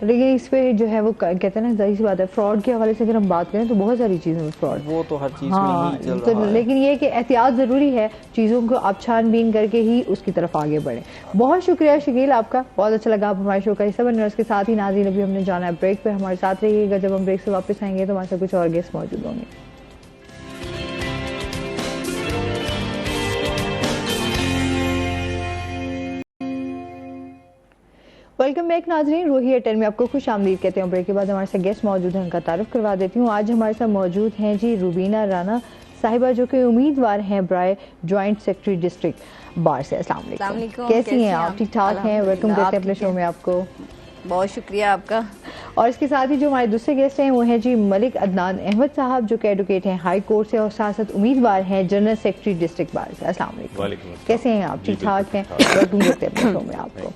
Speaker 1: लेकिन इस पे जो है वो कहते हैं ना, जाहिर सी बात है, फ्रॉड के हवाले से अगर हम बात करें तो बहुत सारी चीज़ों में फ्रॉड,
Speaker 2: वो तो हर चीज़ में ही चल
Speaker 1: तो
Speaker 2: रहा है।
Speaker 1: लेकिन ये कि एहतियात ज़रूरी है, चीज़ों को आप छानबीन करके ही उसकी तरफ आगे बढ़ें। बहुत शुक्रिया शकील आपका, बहुत अच्छा लगा आप हमारे शो का हिस्सा बने। उसके साथ ही नाज़रीन अभी हमने जाना है ब्रेक पे, हमारे साथ रहिएगा। जब हम ब्रेक से वापस आएंगे तो हमारे साथ कुछ और गेस्ट मौजूद होंगे। वेलकम बैक नाजरीन, रूही एयरटेल में आपको खुश आमदीद कहते हैं। ब्रेक के बाद हमारे साथ गेस्ट मौजूद हैं, उनका तारुफ करवा देती हूँ। आज हमारे साथ मौजूद हैं जी रुबीना राना साहिबा, जो कि उम्मीदवार हैं ब्राय जॉइंट सेक्रेटरी डिस्ट्रिक्ट बार से। अस्सलाम वालेकुम, कैसी हैं आप? ठीक ठाक हैं? वेलकम करते हैं अपने शो में आपको।
Speaker 4: बहुत शुक्रिया आपका।
Speaker 1: और इसके साथ ही जो हमारे दूसरे गेस्ट हैं वो हैं जी मलिक अदनान अहमद साहब, जो कि एडवोकेट हैं हाई कोर्ट से और साथ साथ उम्मीदवार हैं जनरल सेक्रेटरी डिस्ट्रिक्ट बार से। अस्सलाम वालेकुम, कैसे हैं आप? ठीक ठाक हैं? वेलकम करते हैं अपने शो में आपको।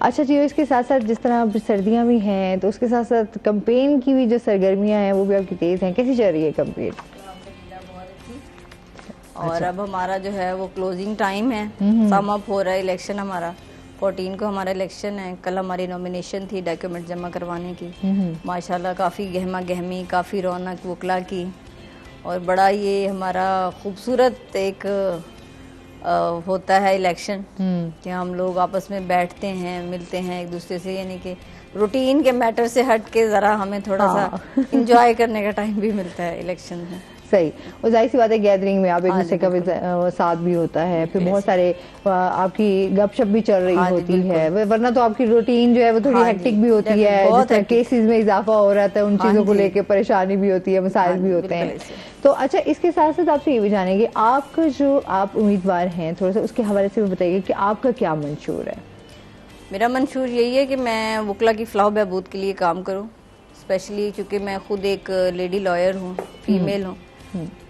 Speaker 1: अच्छा जी, इसके साथ साथ जिस तरह अब सर्दियाँ भी हैं तो उसके साथ साथ कैंपेन की भी जो सरगर्मियाँ हैं वो भी आपकी तेज़ हैं, कैसी चल रही है कैंपेन?
Speaker 4: और अब हमारा जो है वो क्लोजिंग टाइम है, सम अप हो रहा है। इलेक्शन हमारा 14 को हमारा इलेक्शन है। कल हमारी नॉमिनेशन थी डॉक्यूमेंट जमा करवाने की। माशाल्लाह काफ़ी गहमा गहमी, काफ़ी रौनक वकला की, और बड़ा ये हमारा खूबसूरत एक होता है इलेक्शन कि हम लोग आपस में बैठते हैं, मिलते हैं एक दूसरे से, यानी कि रूटीन के मैटर से हट के ज़रा हमें थोड़ा सा इंजॉय करने का टाइम भी मिलता है इलेक्शन में।
Speaker 1: सही, और जाहिर सी बात है गैदरिंग में आप एक दूसरे का साथ भी होता है, फिर बहुत सारे आपकी गपशप भी चल रही होती है, वरना तो आपकी रूटीन जो है वो थोड़ी हेक्टिक भी होती है। जिस तरह केसेस में इजाफा हो रहा है उन चीज़ों को लेकर परेशानी भी होती है, मसाइल भी होते हैं। तो अच्छा, इसके साथ साथ आपसे ये भी जानेंगे, आपका जो आप उम्मीदवार हैं, थोड़ा सा उसके हवाले से भी बताइए कि आपका क्या मंशूर है?
Speaker 4: मेरा मंशूर यही है कि मैं वकला की फलाह बहबूद के लिए काम करूँ, स्पेशली चूँकि मैं खुद एक लेडी लॉयर हूँ, फीमेल हूँ,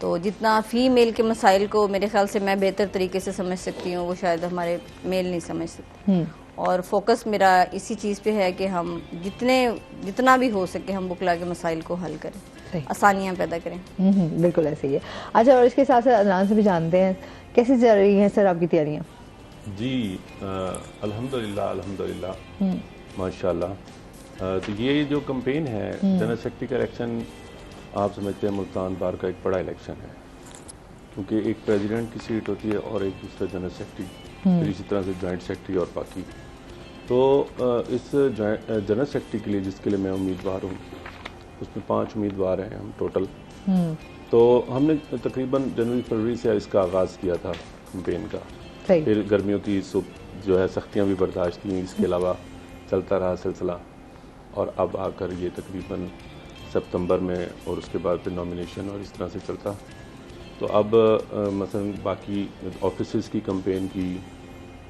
Speaker 4: तो जितना फीमेल के मसाइल को मेरे ख्याल से मैं बेहतर तरीके से समझ सकती हूँ वो शायद हमारे मेल नहीं समझ सकते। और फोकस मेरा इसी चीज़ पे है कि हम जितना भी हो सके हम वकला के मसाइल को हल करें, आसानियाँ पैदा करें।
Speaker 1: बिल्कुल ऐसे ही है। अच्छा, और इसके साथ साथ अदनान से भी जानते हैं कैसी चल रही हैं सर आपकी तैयारियाँ?
Speaker 5: जी अल्हम्दुलिल्लाह माशाल्लाह। तो ये जो कैंपेन है जनरल सेक्रेटरी का इलेक्शन, आप समझते हैं मुल्तान बार का एक बड़ा इलेक्शन है, क्योंकि एक प्रेसिडेंट की सीट होती है और एक दूसरा जनरल सेक्रेटरी, फिर इसी तरह से जॉइंट सेक्रेटरी और बाकी। तो इस जनरल सेक्रेटरी के लिए जिसके लिए मैं उम्मीदवार हूँ, उसमें 5 उम्मीदवार हैं हम टोटल। तो हमने तकरीबन जनवरी-फरवरी से इसका आगाज़ किया था कैंपेन का, फिर गर्मियों की जो है सख्तियाँ भी बर्दाश्त की, इसके अलावा चलता रहा सिलसिला, और अब आकर ये तकरीबन सितंबर में, और उसके बाद फिर नॉमिनेशन और इस तरह से चलता। तो अब मसलन बाकी ऑफिसेस की कैंपेन की,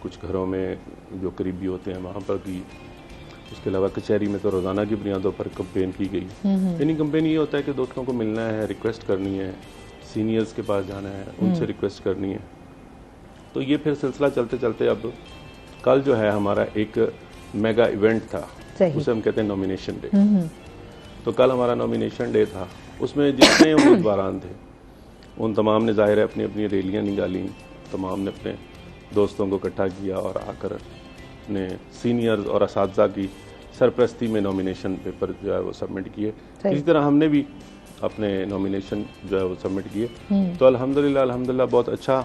Speaker 5: कुछ घरों में जो करीबी होते हैं वहाँ पर की, उसके अलावा कचहरी में तो रोज़ाना की बुनियादों पर कैंपेन की गई। यानी कैंपेन ये होता है कि दोस्तों को मिलना है, रिक्वेस्ट करनी है, सीनियर्स के पास जाना है, उनसे रिक्वेस्ट करनी है। तो ये फिर सिलसिला चलते चलते अब कल जो है हमारा एक मेगा इवेंट था, उसे हम कहते हैं नॉमिनेशन डे। तो कल हमारा नॉमिनेशन डे था, उसमें जितने उम्मीदवार थे उन तमाम ने ज़ाहिर है अपनी अपनी रैलियाँ निकाली, तमाम ने अपने दोस्तों को इकट्ठा किया और आकर अपने सीनियर्स और असातिज़ा की सरपरस्ती में नॉमिनेशन पेपर जो है वो सबमिट किए। इसी तरह हमने भी अपने नॉमिनेशन जो है वो सबमिट किए। तो अल्हम्दुलिल्लाह बहुत अच्छा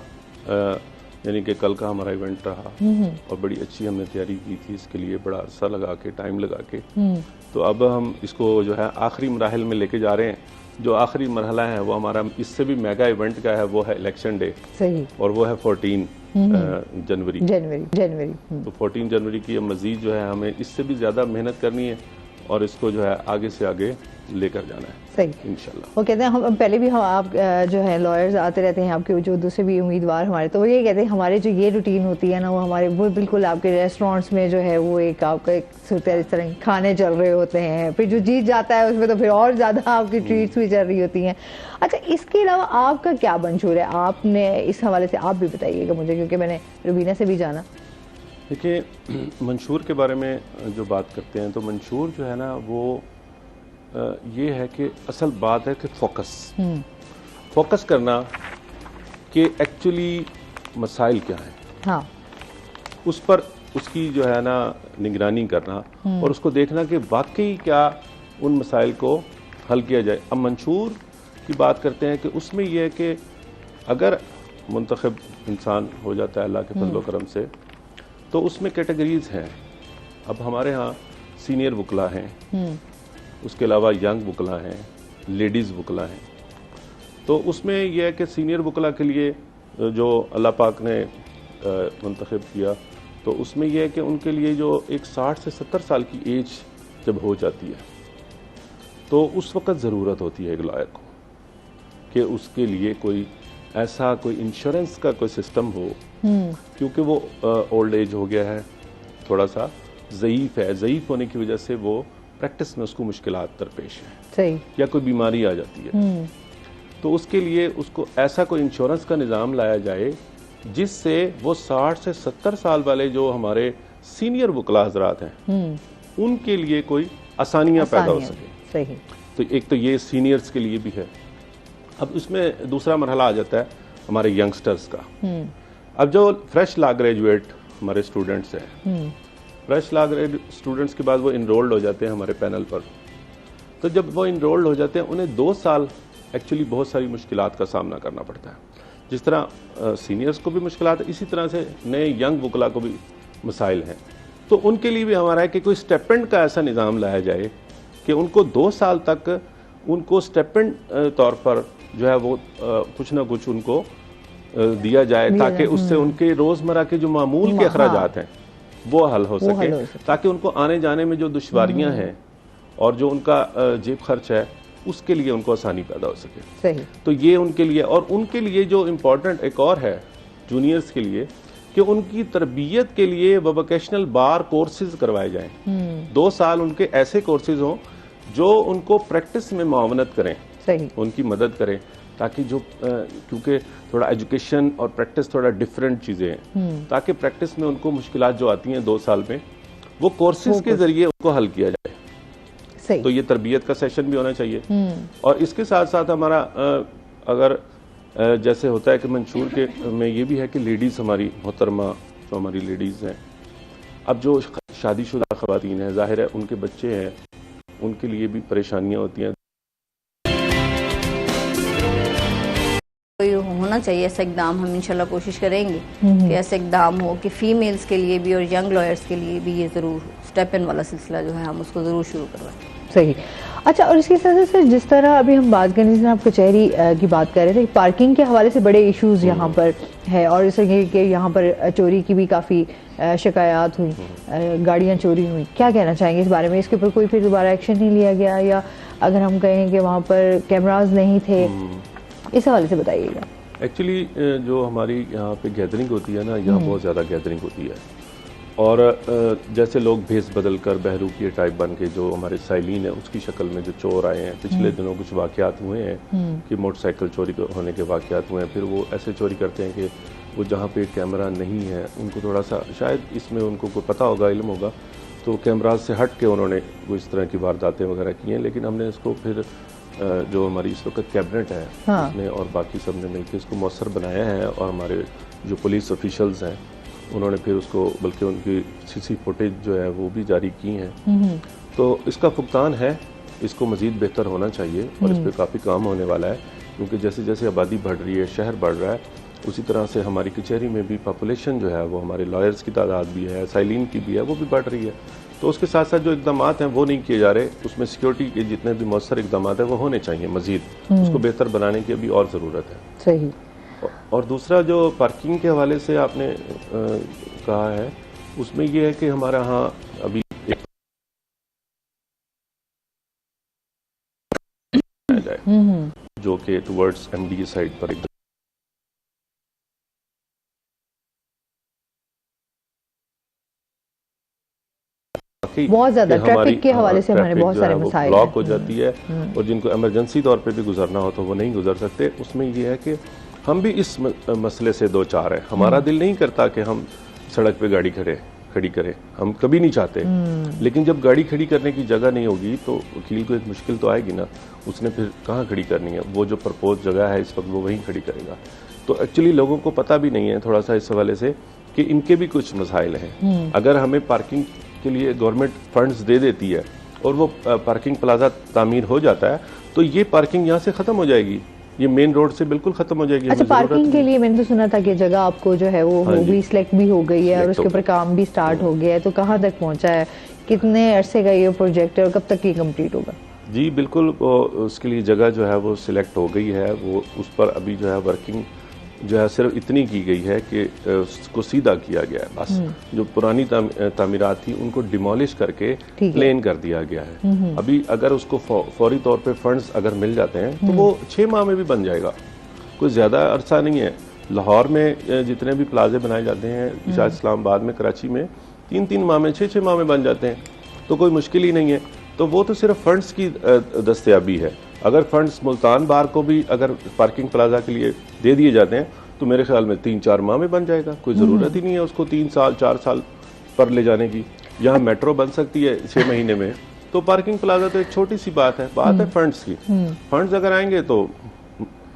Speaker 5: यानी कि कल का हमारा इवेंट रहा, और बड़ी अच्छी हमने तैयारी की थी इसके लिए, बड़ा अरसा लगा के, टाइम लगा के। तो अब हम इसको जो है आखिरी मराहिल में लेके जा रहे हैं, जो आखिरी मरहला है वो हमारा इससे भी मेगा इवेंट का है, वो है इलेक्शन डे,
Speaker 1: सही,
Speaker 5: और वो है 14 जनवरी। तो 14 जनवरी की मजीद जो है हमें इससे भी ज़्यादा मेहनत करनी है और इसको जो है आगे से आगे लेकर जाना है,
Speaker 1: सही
Speaker 5: इंशाल्लाह।
Speaker 1: वो कहते हैं हम पहले भी हम आप जो है लॉयर्स आते रहते हैं आपके जो दूसरे भी उम्मीदवार हमारे, तो वो ये कहते हैं हमारे जो ये रूटीन होती है ना वो हमारे वो बिल्कुल आपके रेस्टोरेंट्स में जो है वो एक आपका एक इस तरह खाने चल रहे होते हैं, फिर जो जीत जाता है उसमें तो फिर और ज़्यादा आपकी ट्रीट्स भी चल रही होती हैं। अच्छा, इसके अलावा आपका क्या मंशूर है, आपने इस हवाले से आप भी बताइएगा मुझे, क्योंकि मैंने रुबीना से भी जाना।
Speaker 5: देखिए, मंशूर के बारे में जो बात करते हैं तो मंशूर जो है ना वो ये है कि असल बात है कि फोकस करना कि एक्चुअली मसाइल क्या है,
Speaker 1: हाँ,
Speaker 5: उस पर उसकी जो है ना निगरानी करना और उसको देखना कि वाकई क्या उन मसाइल को हल किया जाए। अब मंशूर की बात करते हैं कि उसमें यह है कि अगर मुंतखब इंसान हो जाता है अल्लाह के फजल करम से, तो उसमें कैटेगरीज हैं। अब हमारे यहाँ सीनियर वकला हैं, उसके अलावा यंग वकला हैं, लेडीज़ वकला हैं। तो उसमें यह है कि सीनियर वकला के लिए जो अल्लाह पाक ने मुंतखब किया, तो उसमें यह है कि उनके लिए जो एक 60 से 70 साल की एज जब हो जाती है तो उस वक़्त ज़रूरत होती है एक लॉयर को कि उसके लिए कोई ऐसा कोई इंश्योरेंस का कोई सिस्टम हो, क्योंकि वो ओल्ड एज हो गया है, थोड़ा सा ज़ईफ़ है, ज़ईफ़ होने की वजह से वो प्रैक्टिस में उसको मुश्किलात दरपेश है,
Speaker 1: सही,
Speaker 5: या कोई बीमारी आ जाती है, तो उसके लिए उसको ऐसा कोई इंश्योरेंस का निज़ाम लाया जाए जिससे वो 60 से 70 साल वाले जो हमारे सीनियर वकला हजरात हैं उनके लिए कोई आसानियाँ पैदा हो सके।
Speaker 1: सही,
Speaker 5: तो एक तो ये सीनियर्स के लिए भी है। अब इसमें दूसरा मरहला आ जाता है हमारे यंगस्टर्स का। अब जो फ्रेश लॉ ग्रेजुएट हमारे स्टूडेंट्स हैं, फ्रेश लॉ ग्रेजुएट स्टूडेंट्स के बाद वो इनरोल्ड हो जाते हैं हमारे पैनल पर, तो जब वो इनरोल्ड हो जाते हैं उन्हें 2 साल एक्चुअली बहुत सारी मुश्किलात का सामना करना पड़ता है। जिस तरह सीनियर्स को भी मुश्किलात है, इसी तरह से नए यंग वकला को भी मसाइल हैं। तो उनके लिए भी हमारा है कि कोई स्टेपेंड का ऐसा निज़ाम लाया जाए कि उनको 2 साल तक उनको स्टेपेंड तौर पर जो है वो कुछ ना कुछ उनको दिया जाए, ताकि उससे उनके रोज़मर्रा के जो मामूल के अखराजात हैं वो हल हो सके, ताकि उनको आने जाने में जो दुश्वारियां हैं और जो उनका जेब खर्च है उसके लिए उनको आसानी पैदा हो सके।
Speaker 1: सही,
Speaker 5: तो ये उनके लिए, और उनके लिए जो इम्पोर्टेंट एक और है जूनियर्स के लिए कि उनकी तरबियत के लिए वोकेशनल बार कोर्सेज करवाए जाएं। 2 साल उनके ऐसे कोर्सेज हों जो उनको प्रैक्टिस में मुआवनत करें,
Speaker 1: सही,
Speaker 5: उनकी मदद करें, ताकि जो क्योंकि थोड़ा एजुकेशन और प्रैक्टिस थोड़ा डिफरेंट चीज़ें हैं, ताकि प्रैक्टिस में उनको मुश्किलात जो आती हैं 2 साल में वो कोर्सेज के जरिए उनको हल किया जाए।
Speaker 1: सही,
Speaker 5: तो ये तरबियत का सेशन भी होना चाहिए। और इसके साथ साथ हमारा अगर जैसे होता है कि मंशूर के में ये भी है कि लेडीज़ हमारी मोहतरमा जो हमारी लेडीज़ हैं, अब जो शादीशुदा ख़वातीन हैं, ज़ाहिर है उनके बच्चे हैं, उनके लिए भी परेशानियां होती हैं।
Speaker 4: कोई होना चाहिए ऐसा इकदाम, हम इंशाल्लाह कोशिश करेंगे कि ऐसा इकदाम हो कि फीमेल्स के लिए भी और यंग लॉयर्स के लिए भी ये ज़रूर स्टेप इन वाला सिलसिला जो है हम उसको ज़रूर शुरू करवाएं।
Speaker 1: सही। अच्छा, और इसके साथ साथ जिस तरह अभी हम बात करें, जिसमें आप कचहरी की बात कर रहे थे, पार्किंग के हवाले से बड़े इश्यूज यहाँ पर है, और जैसे कि यहाँ पर चोरी की भी काफ़ी शिकायत हुई, गाड़ियाँ चोरी हुई, क्या कहना चाहेंगे इस बारे में? इसके ऊपर कोई फिर दोबारा एक्शन नहीं लिया गया, या अगर हम कहें कि वहाँ पर कैमराज नहीं थे, इस हवाले से बताइएगा।
Speaker 5: एक्चुअली जो हमारी यहाँ पे गैदरिंग होती है ना, यहाँ बहुत ज़्यादा गैदरिंग होती है, और जैसे लोग भेस बदल कर बहरूपिया टाइप बन के जो हमारे साइलिन है उसकी शक्ल में जो चोर आए हैं, पिछले दिनों कुछ वाक़यात हुए हैं कि मोटरसाइकिल चोरी होने के वाक़यात हुए हैं। फिर वो ऐसे चोरी करते हैं कि वो जहाँ पे कैमरा नहीं है, उनको थोड़ा सा शायद इसमें उनको कोई पता होगा, इल्म होगा, तो कैमराज से हट के उन्होंने वो इस तरह की वारदातें वगैरह की हैं। लेकिन हमने इसको फिर जो हमारी इस वक्त कैबिनेट है उसने और बाकी सब ने मिलकर इसको मौसर बनाया है, और हमारे जो पुलिस ऑफिशल्स हैं उन्होंने फिर उसको, बल्कि उनकी सीसी फुटेज जो है वो भी जारी की हैं। तो इसका भुगतान है, इसको मज़ीद बेहतर होना चाहिए और इस पर काफ़ी काम होने वाला है, क्योंकि जैसे जैसे आबादी बढ़ रही है, शहर बढ़ रहा है, उसी तरह से हमारी कचहरी में भी पॉपुलेशन जो है वो, हमारे लॉयर्स की तादाद भी है, साइलिन की भी है, वो भी बढ़ रही है। तो उसके साथ साथ जो इकदाम हैं वो नहीं किए जा रहे, उसमें सिक्योरिटी के जितने भी मौसर इकदाम हैं वो होने चाहिए मजीद, उसको बेहतर बनाने की अभी और ज़रूरत है।
Speaker 1: सही।
Speaker 5: और दूसरा जो पार्किंग के हवाले से आपने कहा है, उसमें ये है कि हमारे यहाँ अभी जाए जो कि टुवर्ड्स एमडी साइड पर
Speaker 1: बहुत ज्यादा ट्रैफिक के हवाले से हमारे बहुत सारे मसाइल
Speaker 5: ब्लॉक हो जाती है और जिनको इमरजेंसी तौर पे भी गुजरना हो तो वो नहीं गुजर सकते। उसमें ये है कि हम भी इस मसले से दो चार है। हमारा दिल नहीं करता कि हम सड़क पे गाड़ी खड़ी करें, हम कभी नहीं चाहते, लेकिन जब गाड़ी खड़ी करने की जगह नहीं होगी तो वकील को एक मुश्किल तो आएगी ना, उसने फिर कहाँ खड़ी करनी है, वो जो प्रपोज जगह है इस वक्त वो वहीं खड़ी करेगा। तो एक्चुअली लोगों को पता भी नहीं है थोड़ा सा इस हवाले से कि इनके भी कुछ मसाइल हैं। अगर हमें पार्किंग के लिए गवर्नमेंट फंड्स दे देती है और वो पार्किंग प्लाजा तामीर हो जाता है तो ये पार्किंग यहाँ से खत्म हो जाएगी, ये मेन रोड से बिल्कुल खत्म हो जाएगी।
Speaker 1: अच्छा, पार्किंग के लिए मैंने तो सुना था कि जगह आपको जो है वो भी सिलेक्ट भी हो गई है और उसके ऊपर काम भी स्टार्ट हो गया है, तो कहाँ तक पहुंचा है, कितने अरसे का ये प्रोजेक्ट है और कब तक ये कंप्लीट होगा?
Speaker 5: जी बिल्कुल, उसके लिए जगह जो है वो सिलेक्ट हो गई है, वो उस पर अभी जो है वर्किंग जो है सिर्फ इतनी की गई है कि उसको सीधा किया गया है बस। जो पुरानी तामीरात थी उनको डिमोलिश करके प्लेन कर दिया गया है। अभी अगर उसको फौरी तौर पे फंड्स अगर मिल जाते हैं तो वो 6 माह में भी बन जाएगा, कोई ज़्यादा अरसा नहीं है। लाहौर में जितने भी प्लाजे बनाए जाते हैं, शायद इस्लामाबाद में, कराची में 3-3 माह में, 6-6 माह में बन जाते हैं, तो कोई मुश्किल ही नहीं है। तो वो तो सिर्फ फंड्स की दस्तयाबी है। अगर फंड्स मुल्तान बार को भी अगर पार्किंग प्लाजा के लिए दे दिए जाते हैं तो मेरे ख्याल में 3-4 माह में बन जाएगा, कोई ज़रूरत ही नहीं है उसको 3 साल 4 साल पर ले जाने की। यहाँ मेट्रो बन सकती है 6 महीने में, तो पार्किंग प्लाजा तो एक छोटी सी बात है फंड्स की। फंड्स अगर आएंगे तो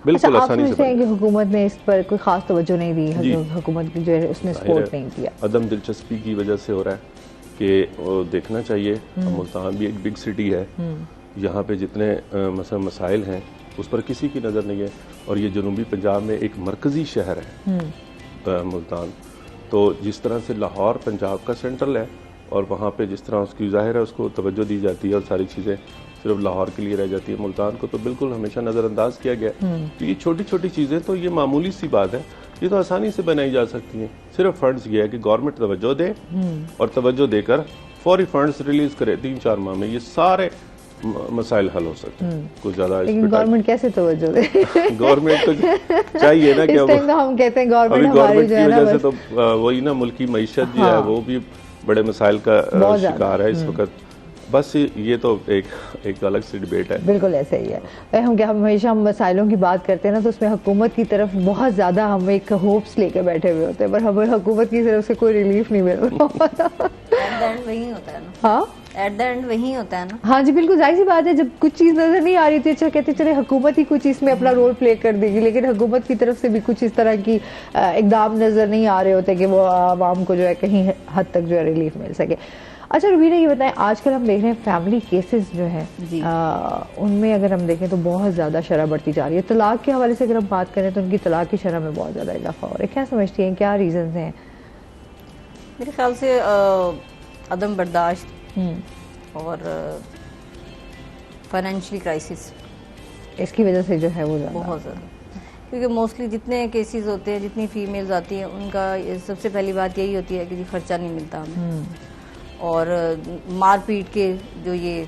Speaker 5: बिल्कुल आसानी से।
Speaker 1: कि हुकूमत ने इस पर कोई खास तवज्जो नहीं दी, हुकूमत की जो है उसने सपोर्ट नहीं किया,
Speaker 5: अदम दिलचस्पी की वजह से हो रहा है कि देखना चाहिए। मुल्तान भी एक बिग सिटी है, यहाँ पे जितने मसाइल हैं उस पर किसी की नज़र नहीं है, और ये जनूबी पंजाब में एक मरकज़ी शहर है मुल्तान। तो जिस तरह से लाहौर पंजाब का सेंट्रल है और वहाँ पे जिस तरह उसकी ज़ाहिर है उसको तवज्जो दी जाती है और सारी चीज़ें सिर्फ लाहौर के लिए रह जाती है, मुल्तान को तो बिल्कुल हमेशा नज़रअंदाज किया गया। तो ये छोटी छोटी चीज़ें तो ये मामूली सी बात है, ये तो आसानी से बनाई जा सकती हैं। सिर्फ फंड्स ये है कि गवर्नमेंट तवज्जो दे और तवज्जो देकर फौरी फंड्स रिलीज करे, 3-4 माह में ये सारे मसाइल हल हो सकते हैं। कुछ ज्यादा
Speaker 1: लेकिन गवर्नमेंट कैसे तवज्जो दे?
Speaker 5: गवर्नमेंट तो चाहिए ना कि
Speaker 1: इस टाइम तो हम कहते हैं गवर्नमेंट हमारी जो है ना,
Speaker 5: वजह से तो वही ना मुल्की मईशत जो है वो भी बड़े मसाइल का शिकार है इस वक्त। बस ये तो एक अलग सी डिबेट है।
Speaker 1: बिल्कुल ऐसा ही है। हम हमेशा हम मसाइलों की बात करते हैं ना तो उसमें हुकूमत की तरफ बहुत ज्यादा हम एक होप्स लेकर बैठे हुए होते हैं, पर हमें हुकूमत की तरफ से कोई रिलीफ नहीं मिल रहा
Speaker 4: वही होता है ना।
Speaker 1: हाँ,
Speaker 4: एट द एंड वही होता है ना।
Speaker 1: हाँ जी बिल्कुल, जाहिर सी बात है, जब कुछ चीज नजर नहीं आ रही थी, अच्छा कहते चले हुकूमत ही कुछ इसमें अपना रोल प्ले कर देगी, लेकिन हुकूमत की तरफ से भी कुछ इस तरह की इकदाम नजर नहीं आ रहे होते कि वो आवाम को जो है कहीं हद तक जो है रिलीफ मिल सके। अच्छा रुबीना, ये बताएं, आजकल हम देख रहे हैं फैमिली केसेस जो हैं उनमें अगर हम देखें तो बहुत ज़्यादा शरह बढ़ती जा रही है। तलाक के हवाले से अगर हम बात करें तो उनकी तलाक की शरह में बहुत ज़्यादा इजाफा हो रहा है। क्या समझती हैं, क्या रीज़न्स हैं?
Speaker 4: मेरे ख्याल से अदम बर्दाश्त और फाइनेंशियल क्राइसिस,
Speaker 1: इसकी वजह से जो है वो
Speaker 4: बहुत ज़्यादा, क्योंकि मोस्टली जितने केसेस होते हैं, जितनी फीमेल्स आती हैं, उनका सबसे पहली बात यही होती है कि जी खर्चा नहीं मिलता हमें, और मारपीट के जो ये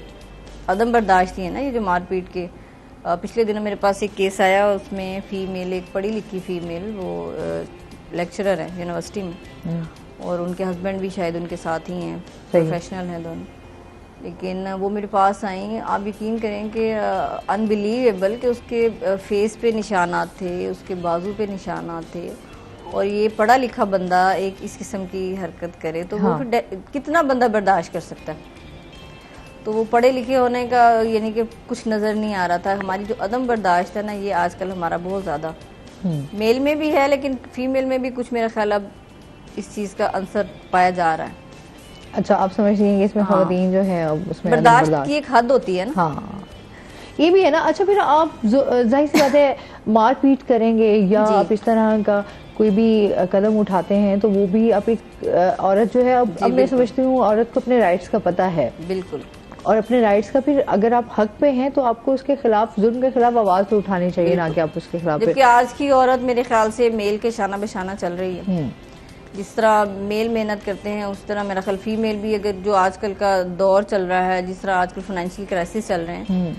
Speaker 4: अदम बर्दाश्त ही है ना, ये जो मारपीट के। पिछले दिनों मेरे पास एक केस आया, उसमें फीमेल, एक पढ़ी लिखी फीमेल, वो लेक्चरर है यूनिवर्सिटी में और उनके हस्बैंड भी शायद उनके साथ ही हैं, प्रोफेशनल हैं दोनों, लेकिन वो मेरे पास आई। आप यकीन करें कि अनबिलीवेबल कि उसके फेस पे निशानात थे, उसके बाजू पे निशानात थे, और ये पढ़ा लिखा बंदा एक इस किस्म की हरकत करे तो वो फिर कितना बंदा बर्दाश्त कर सकता है। तो वो पढ़े लिखे होने का यानी कि कुछ नज़र नहीं आ रहा था। हमारी जो अदम बर्दाश्त है ना, ये आजकल हमारा बहुत ज़्यादा मेल में भी है, लेकिन फीमेल में भी कुछ मेरा ख्याल अब इस चीज़ का अंसर पाया जा रहा है।
Speaker 1: अच्छा, आप समझ रही हैं कि इसमें ख़वातीन जो है उसमें
Speaker 4: बर्दाश्त की एक हद होती है ना।
Speaker 1: हाँ, ये भी है ना। अच्छा, फिर आप जाहिर सी बात है मारपीट करेंगे या आप इस तरह का कोई भी कदम उठाते हैं तो वो भी अब एक औरत जो है, अब मैं समझती हूँ औरत को अपने राइट्स का पता है,
Speaker 4: बिल्कुल।
Speaker 1: और अपने राइट्स का फिर अगर आप हक पे हैं तो आपको उसके खिलाफ, जुल्म के खिलाफ आवाज तो उठानी चाहिए, ना कि आप उसके खिलाफ।
Speaker 4: जबकि आज की औरत मेरे ख्याल से मेल के शाना बेशाना चल रही है। जिस तरह मेल मेहनत करते हैं उस तरह मेरा ख्याल फीमेल भी, अगर जो आजकल का दौर चल रहा है, जिस तरह आजकल फाइनेंशियल क्राइसिस चल रहे हैं,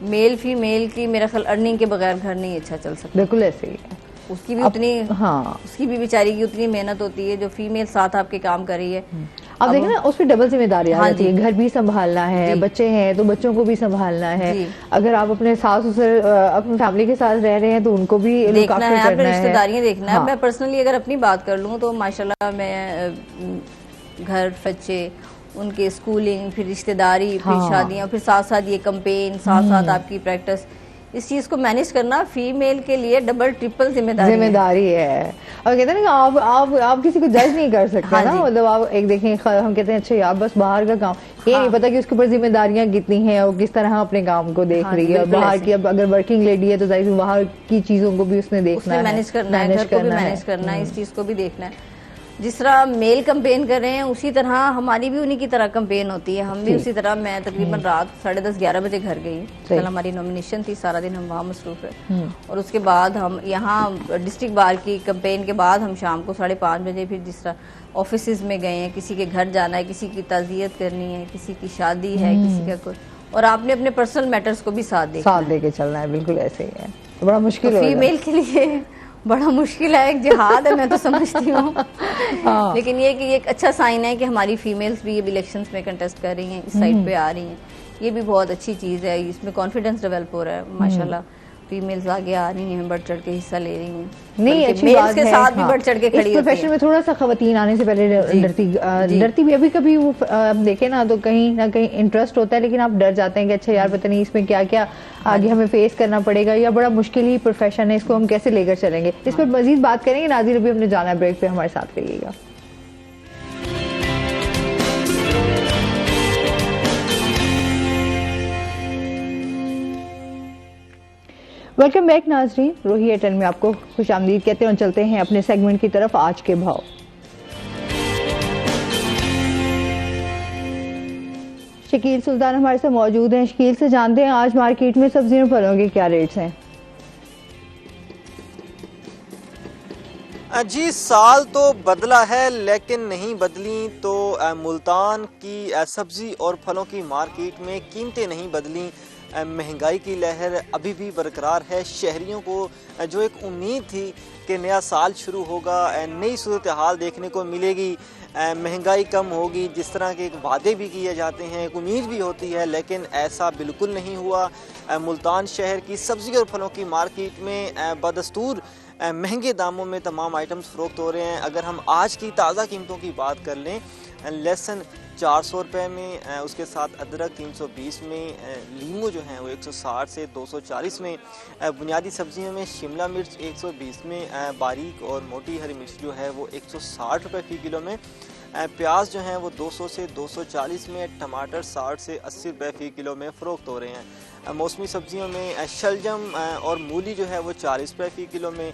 Speaker 4: मेल फीमेल की मेरा ख्याल अर्निंग के बगैर घर नहीं अच्छा चल सकता।
Speaker 1: बिल्कुल ऐसे ही है।
Speaker 4: उसकी भी उतनी, हाँ, उसकी भी बेचारी की उतनी मेहनत होती है जो फीमेल साथ आपके काम कर रही है।
Speaker 1: अब देखें ना, उस पर डबल जिम्मेदारी आ जाती है, घर भी संभालना है, बच्चे हैं तो बच्चों को भी संभालना है, अगर आप अपने सास ससुर अपनी फैमिली के साथ रह रहे हैं तो उनको भी
Speaker 4: देखना है, अपनी रिश्तेदारियां देखना है। मैं पर्सनली अगर अपनी बात कर लूँ तो माशाल्लाह मैं घर, बच्चे, उनके स्कूलिंग, फिर रिश्तेदारी, फिर शादियां, फिर साथ साथ ये कैंपेन, साथ साथ आपकी प्रैक्टिस, इस चीज को मैनेज करना फीमेल के लिए डबल ट्रिपल जिम्मेदारी है। और कहते हैं ना आप किसी को जज नहीं कर सकते। हाँ, ना मतलब आप एक देखें, हम कहते हैं अच्छा यार बस बाहर का काम, ये नहीं पता कि उसके ऊपर जिम्मेदारियां कितनी हैं और किस तरह अपने काम को देख रही है। बाहर की, अब अगर वर्किंग लेडी है तो जाहिर है बाहर की चीजों को भी उसने देखना है, मैनेज करना है, घर को भी मैनेज करना है, इस चीज को भी देखना है। जिस तरह मेल कंपेन कर रहे हैं उसी तरह हमारी भी उन्हीं की तरह कंपेन होती है। हम भी उसी तरह, मैं तकरीबन रात 10:30-11 बजे घर गई, कल हमारी नॉमिनेशन थी, सारा दिन हम वहाँ मसरूफ है, और उसके बाद हम यहाँ डिस्ट्रिक्ट बार की कंपेन के बाद हम शाम को 5:30 बजे फिर जिस तरह ऑफिस में गए हैं, किसी के घर जाना है, किसी की ताज़ियत करनी है, किसी की शादी है, किसी का कुछ, और आपने अपने पर्सनल मैटर्स को भी साथ लेके चलना है। बिल्कुल ऐसे ही है, तो बड़ा मुश्किल है फीमेल के लिए, बड़ा मुश्किल है, एक जिहाद है मैं तो समझती हूँ। हाँ। लेकिन ये कि एक अच्छा साइन है कि हमारी फीमेल्स भी ये इलेक्शंस में कंटेस्ट कर रही हैं, इस साइड पे आ रही हैं, ये भी बहुत अच्छी चीज़ है। इसमें कॉन्फिडेंस डेवलप हो रहा है माशाल्लाह, फीमेल्स आगे आ रही हैं, बढ़ चढ़ के हिस्सा ले रही हैं, नहीं अच्छी बात के साथ भी बढ़ चढ़ के खड़ी होती हैं। प्रोफेशन में थोड़ा सा खवातीन आने से पहले डरती भी, अभी कभी वो देखे ना तो कहीं ना कहीं इंटरेस्ट होता है, लेकिन आप डर जाते हैं कि अच्छा यार पता नहीं इसमें क्या क्या आगे हमें फेस करना पड़ेगा, या बड़ा मुश्किल ही प्रोफेशन है, इसको हम कैसे लेकर चलेंगे। इस पर मजीद बात करेंगे। नाज़रीन अभी हमने जाना ब्रेक पे, हमारे साथ रहिएगा। वेलकम बैक नाजरीन, रोही एयरटेल में आपको खुशामदीद कहते हैं और चलते हैं अपने सेगमेंट की तरफ। आज के भाव, शकील सुल्तान हमारे साथ मौजूद हैं। शकील से जानते हैं आज मार्केट में सब्जियों फलों के क्या रेट्स हैं।
Speaker 3: जी, साल तो बदला है लेकिन नहीं बदली तो मुल्तान की सब्जी और फलों की मार्केट में कीमतें नहीं बदली। महंगाई की लहर अभी भी बरकरार है। शहरियों को जो एक उम्मीद थी कि नया साल शुरू होगा, नई सूरत हाल देखने को मिलेगी, महंगाई कम होगी, जिस तरह के वादे भी किए जाते हैं, एक उम्मीद भी होती है, लेकिन ऐसा बिल्कुल नहीं हुआ। मुल्तान शहर की सब्जी और फलों की मार्केट में बदस्तूर महंगे दामों में तमाम आइटम्स फ़रोख्त हो रहे हैं। अगर हम आज की ताज़ा कीमतों की बात कर लें, लहसुन 400 रुपये में, उसके साथ अदरक 320 में, लीमू जो है वो 160 से 240 में, बुनियादी सब्जियों में शिमला मिर्च 120 में, बारीक और मोटी हरी मिर्च जो है वो 160 रुपये फ़ी किलो में, प्याज जो हैं वो 200 से 240 में, टमाटर 60 से 80 रुपये फ़ी किलो में फ़रोख्त हो रहे हैं। मौसमी सब्जियों में शलजम और मूली जो है वो 40 रुपये फ़ी किलो में,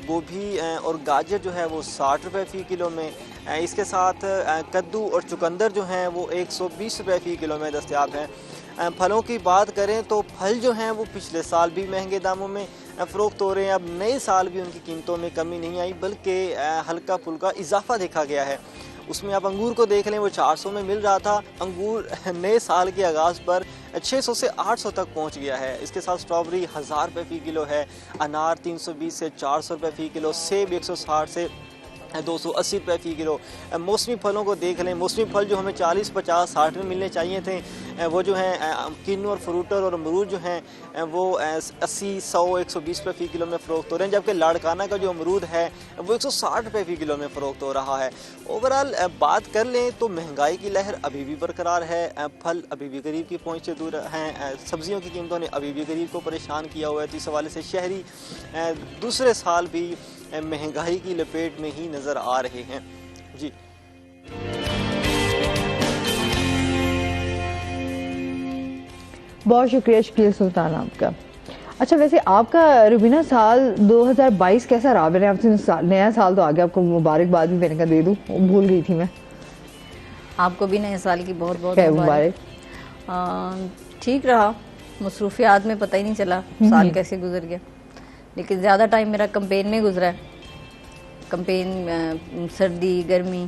Speaker 3: गोभी और गाजर जो है वो 60 रुपये फ़ी किलो में, इसके साथ कद्दू और चुकंदर जो हैं वो 120 रुपये फ़ी किलो में दस्तयाब हैं। फलों की बात करें तो फल जो हैं वो पिछले साल भी महंगे दामों में फ़रोख्त हो रहे हैं। अब नए साल भी उनकी कीमतों में कमी नहीं आई, बल्कि हल्का फुल्का इजाफा देखा गया है। उसमें आप अंगूर को देख लें, वो 400 में मिल रहा था, अंगूर नए साल के आगाज़ पर 600 से 800 तक पहुंच गया है। इसके साथ स्ट्रॉबेरी 1000 रुपये फ़ी किलो है, अनार 320 से 400 रुपये फ़ी किलो, सेब 160 से 280 रुपये फ़ी किलो। मौसमी फलों को देख लें, मौसमी फल जो हमें 40, 50, 60 में मिलने चाहिए थे, वो जो हैं किन्नू और फ्रूटर और अमरूद जो हैं वो 80, 100, 120 रुपये फ़ी किलो में फ़रोख्त हो रहे हैं, जबकि लाड़काना का जो अमरूद है वो 160 रुपये फ़ी किलो में फ़रोख्त हो रहा है। ओवरऑल बात कर लें तो महंगाई की लहर अभी भी बरकरार है, फल अभी भी गरीब की पहुँच से दूर हैं, सब्जियों की कीमतों ने अभी भी गरीब को परेशान किया हुआ है। तो इस हवाले से शहरी दूसरे साल भी महंगाई की लपेट में ही नज़र आ रहे हैं। जी,
Speaker 1: बहुत शुक्रिया शकील सुल्तान आपका। अच्छा, वैसे आपका रुबीना साल 2022 कैसा रहा? मैंने आपसे नया साल तो आ गया, आपको मुबारकबाद भी मैंने कहा दे दूं, भूल गई थी मैं।
Speaker 4: आपको भी नए साल की बहुत बहुत
Speaker 1: खैर
Speaker 4: मुबारक। ठीक रहा, मसरूफियात में पता ही नहीं चला साल कैसे गुजर गया, लेकिन ज़्यादा टाइम मेरा कैंपेन में गुजरा है। कैंपेन, सर्दी गर्मी,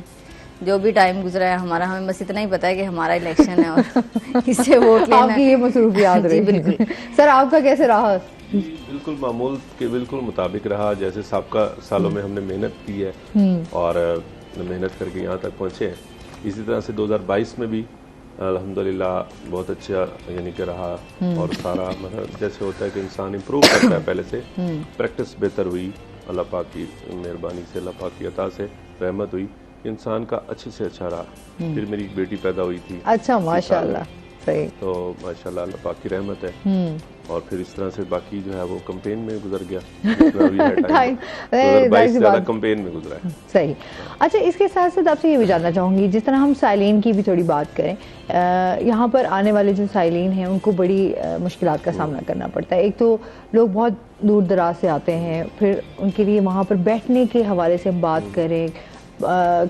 Speaker 4: जो भी टाइम गुजरा है हमारा, हमें बस इतना ही पता है कि हमारा इलेक्शन है और इससे वोट लेना
Speaker 1: आपकी ये मसरूफियात
Speaker 4: जी,
Speaker 1: रही।
Speaker 4: बिल्कुल।
Speaker 1: सर आपका कैसे रहा?
Speaker 5: बिल्कुल मामूल के बिल्कुल मुताबिक रहा, जैसे सबका सालों में हमने मेहनत की है और मेहनत करके यहाँ तक पहुँचे हैं। इसी तरह से 2022 में भी अल्हम्दुलिल्लाह बहुत अच्छा यानी कि रहा। और सारा मतलब जैसे होता है कि इंसान इम्प्रूव करता है, पहले से प्रैक्टिस बेहतर हुई, अल्लाह पाक की मेहरबानी से, अल्लाह पाक की अता से रहमत हुई, इंसान का अच्छे से अच्छा रहा। फिर मेरी एक बेटी पैदा हुई थी।
Speaker 1: अच्छा, माशाल्लाह, सही।
Speaker 5: तो माशाल्लाह अल्लाह पाक की रहमत है। और फिर इस तरह से बाकी जो है वो कैंपेन में गुजर गया। जितना भी है टाइम 2022 ज़्यादा कैंपेन में गुजरा है।
Speaker 1: सही। अच्छा, इसके साथ साथ आपसे ये भी जानना चाहूँगी, जिस तरह हम साइलिन की भी थोड़ी बात करें, यहाँ पर आने वाले जो साइलिन हैं उनको बड़ी मुश्किलात का सामना करना पड़ता है। एक तो लोग बहुत दूर दराज से आते हैं, फिर उनके लिए वहाँ पर बैठने के हवाले से हम बात करें,